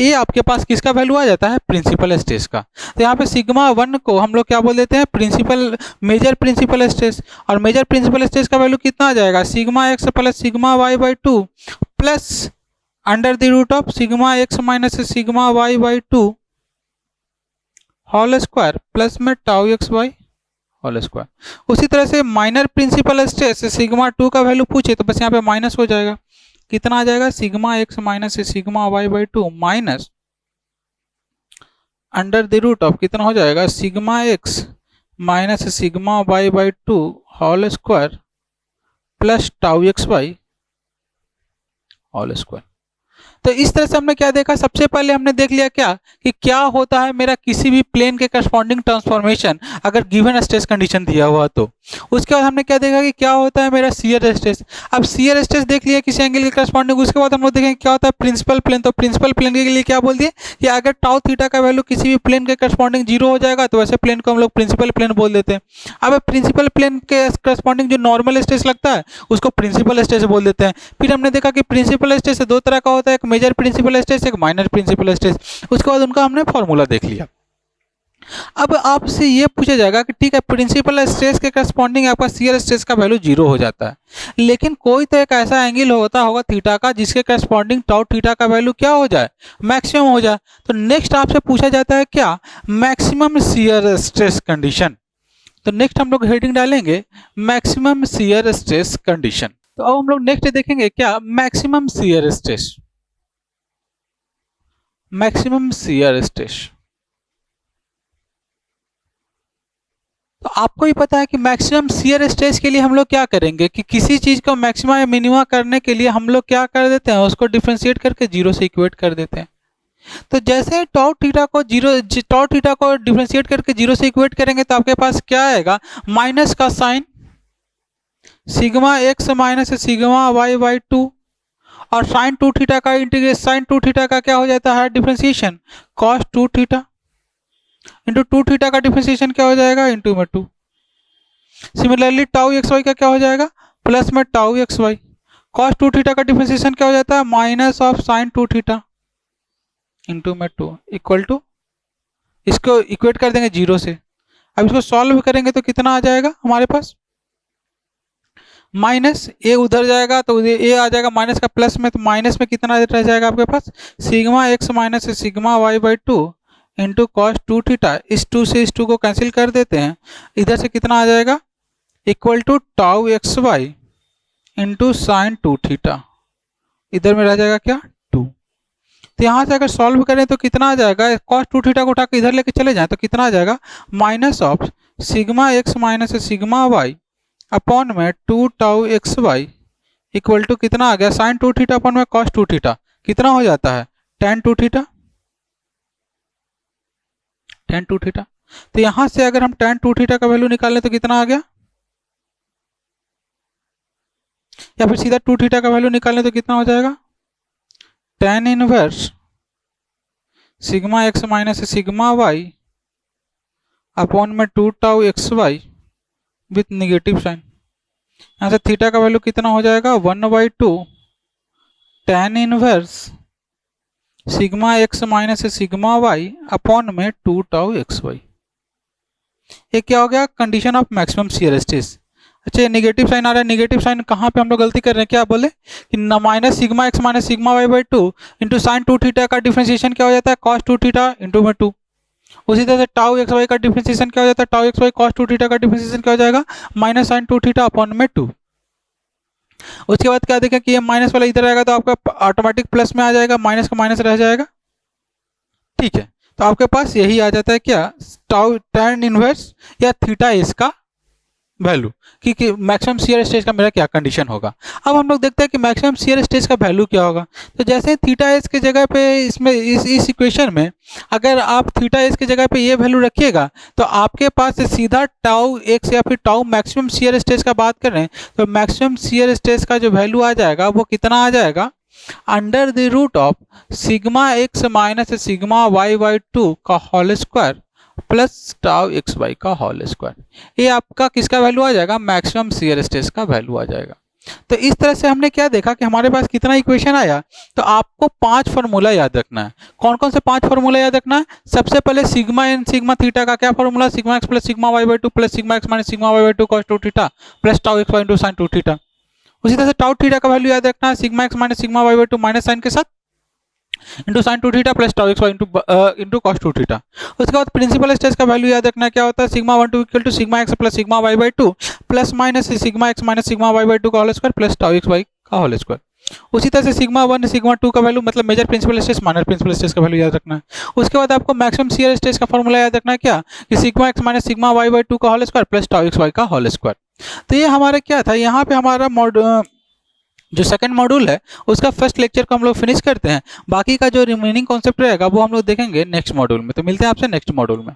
ये आपके पास किसका वैल्यू आ जाता है, प्रिंसिपल स्ट्रेस का। तो यहाँ पे सिग्मा 1 को हम लोग क्या बोल देते हैं, मेजर प्रिंसिपल स्ट्रेस, और मेजर प्रिंसिपल स्ट्रेस का वैल्यू कितना आ जाएगा, sigma x plus sigma Y by 2 plus under the root of sigma x minus sigma Y by 2 whole square plus में tau x Y whole square. उसी तरह से minor principal stress sigma 2 का value पूछे तो बस यहाँ पे माइनस हो जाएगा, कितना आ जाएगा, sigma x minus sigma Y by 2 minus under the root of कितना हो जाएगा, sigma x minus sigma Y by 2 whole square plus tau x Y whole square. तो इस तरह से हमने क्या देखा, सबसे पहले हमने देख लिया क्या कि क्या होता है मेरा किसी भी प्लेन के करस्पॉन्डिंग ट्रांसफॉर्मेशन अगर गिवन स्ट्रेस कंडीशन दिया हुआ तो। उसके बाद हमने क्या देखा कि क्या होता है मेरा शियर स्ट्रेस। अब शियर स्ट्रेस देख लिया किसी एंगल के करस्पॉन्डिंग, उसके बाद हम लोग देखेंगे क्या होता है प्रिंसिपल प्लेन। तो प्रिंसिपल प्लेन के लिए क्या बोल दिए कि अगर टाउ थीटा का वैल्यू किसी भी प्लेन के करस्पॉन्डिंग 0 हो जाएगा तो वैसे प्लेन को हम लोग प्रिंसिपल प्लेन बोल देते हैं। अब प्रिंसिपल प्लेन के करस्पॉन्डिंग जो नॉर्मल स्ट्रेस लगता है उसको प्रिंसिपल स्ट्रेस बोल देते हैं। फिर हमने देखा कि प्रिंसिपल स्ट्रेस दो तरह का होता है, एक मेजर प्रिंसिपल स्ट्रेस, एक माइनर प्रिंसिपल स्ट्रेस। उसके बाद उनका हमने फॉर्मूला देख लिया। अब आपसे ये पूछा जाएगा कि ठीक है प्रिंसिपल स्ट्रेस के करस्पॉन्डिंग आपका शियर स्ट्रेस का वैल्यू 0 हो जाता है, लेकिन कोई तो एक ऐसा एंगल होगा थीटा का जिसके करस्पॉन्डिंग टाउ थीटा का वैल्यू क्या हो जाए, मैक्सिमम हो जाए। तो नेक्स्ट आपसे पूछा जाता है क्या, मैक्सिमम शियर स्ट्रेस कंडीशन। तो नेक्स्ट हम लोग हेडिंग डालेंगे मैक्सिमम शियर स्ट्रेस कंडीशन। तो अब हम लोग नेक्स्ट देखेंगे क्या, maximum shear stress. Maximum shear stress, तो आपको ही पता है कि मैक्सिमम शियर स्ट्रेस के लिए हम लोग क्या करेंगे कि किसी चीज को मैक्सिमा या मिनिमा करने के लिए हम लोग क्या कर देते हैं, उसको डिफरेंशिएट करके 0 से इक्वेट कर देते हैं। तो जैसे टाउ थीटा को डिफरेंशिएट करके 0 से इक्वेट करेंगे तो आपके पास क्या आएगा, माइनस का sign sigma x minus sigma Y by 2, और साइन 2 थीटा का इंटीग्रेशन, साइन 2 थीटा का क्या हो जाता है differentiation, cos 2 theta into 2 theta का डिफरेंशिएशन क्या हो जाएगा, इंटू में 2। सिमिलरली टाउ एक्स वाई का क्या हो जाएगा, प्लस में tau x Y, cos 2 theta का डिफरेंशिएशन क्या हो जाता है, minus of sine 2 theta into में 2 इक्वल टू, इसको इक्वेट कर देंगे 0 से। अब इसको सॉल्व करेंगे तो कितना आ जाएगा हमारे पास, माइनस ए उधर जाएगा तो ए आ जाएगा माइनस का प्लस में, तो माइनस में कितना रह जाएगा आपके पास, sigma x minus sigma Y by 2 into cos 2 theta. इस 2 से इस 2 को कैंसिल कर देते हैं, इधर से कितना आ जाएगा, equal to tau x Y into sine 2 theta, इधर में रह जाएगा क्या 2। तो यहाँ से अगर सॉल्व करें तो कितना आ जाएगा, कॉस 2 थीटा को उठा के इधर लेके चले जाएं तो कितना आ जाएगा, minus of sigma x minus sigma Y upon में 2 tau x Y equal to कितना आ गया, साइन 2 थीटा अपॉन में कॉस 2 थीटा कितना हो जाता है, tan 2 थीटा, tan 2 थीटा। तो यहाँ से अगर हम tan 2 थीटा का वैल्यू निकालें तो कितना आ गया, या फिर सीधा 2 थीटा का वैल्यू निकालने तो कितना हो जाएगा, tan inverse sigma x minus sigma Y upon में 2 tau x y with negative sine. यहाँ से थीटा का वैल्यू कितना हो जाएगा, 1/2 tan inverse sigma x minus sigma Y upon में 2 टाउ एक्स वाई। ये क्या हो गया, condition of maximum shear stress. अच्छा ये निगेटिव साइन आ रहा है, निगेटिव साइन कहाँ पे हम लोग गलती कर रहे हैं, क्या बोले कि minus sigma x minus sigma Y by 2 into sine 2 theta का डिफ्रेंशिएशन क्या हो जाता है, कॉस 2 थीटा इंटू में 2। उसी तरह से टाउ एक्स वाई का डिफ्रेंशिएशन क्या हो जाता है, tau x Y cos 2 theta का डिफ्रेंशिएशन क्या हो जाएगा, माइनस साइन 2 थीटा अपॉन में 2। उसके बाद क्या देखें कि ये माइनस वाला इधर आएगा तो आपका ऑटोमेटिक प्लस में आ जाएगा, माइनस का माइनस रह जाएगा। ठीक है, तो आपके पास यही आ जाता है क्या, टाउ tan इनवर्स या थीटा इसका वैल्यू कि मैक्सिमम शियर स्ट्रेस का मेरा क्या कंडीशन होगा। अब हम लोग देखते हैं कि मैक्सिमम शियर स्ट्रेस का वैल्यू क्या होगा। तो जैसे थीटा एस के जगह पे इसमें इस इक्वेशन में अगर आप थीटा एस की जगह पे ये वैल्यू रखिएगा तो आपके पास सीधा टाउ एक्स या फिर टाउ मैक्सिमम शियर स्ट्रेस का बात कर रहे हैं तो मैक्सिमम शियर स्ट्रेस का जो वैल्यू आ जाएगा वो कितना आ जाएगा, under the root of sigma x minus sigma Y by 2 का whole square plus tau x Y का होल स्क्वायर। ये आपका किसका वैल्यू आ जाएगा, मैक्सिमम शियर स्ट्रेस का वैल्यू आ जाएगा। तो इस तरह से हमने क्या देखा कि हमारे पास कितना इक्वेशन आया। तो आपको 5 फार्मूला याद रखना है। कौन कौन से 5 फार्मूला याद रखना है, सबसे पहले सिग्मा एन सिग्मा थीटा का क्या formula, sigma x plus sigma Y by 2 plus sigma x minus sigma Y by 2 cos 2 theta plus tau x Y into sine 2 theta. उसी तरह से टाउ थीटा का वैल्यू याद रखना है, sigma x minus sigma Y by 2 minus sine के साथ into sine 2 theta plus tau x Y into cos 2 theta. उसके बाद प्रिंसिपल स्ट्रेस का वैल्यू याद रखना क्या होता है, sigma 1 2 equal to sigma x plus sigma Y by 2 plus minus sigma x minus sigma Y by 2 का whole square plus tau x Y का होल स्क्वायर। उसी तरह से सिग्मा 1 सिग्मा 2 का वैल्यू मतलब major principal stress minor principal stress का value याद रखना है। उसके बाद आपको मैक्सिमम शियर स्ट्रेस का फॉर्मूला याद रखना है क्या, कि sigma x minus sigma Y by 2 का whole square plus tau x Y का होल स्क्वायर। तो ये हमारा क्या था, यहाँ पे हमारा जो सेकंड मॉड्यूल है उसका फर्स्ट लेक्चर को हम लोग फिनिश करते हैं। बाकी का जो रिमेनिंग कॉन्सेप्ट रहेगा वो हम लोग देखेंगे नेक्स्ट मॉड्यूल में। तो मिलते हैं आपसे नेक्स्ट मॉड्यूल में।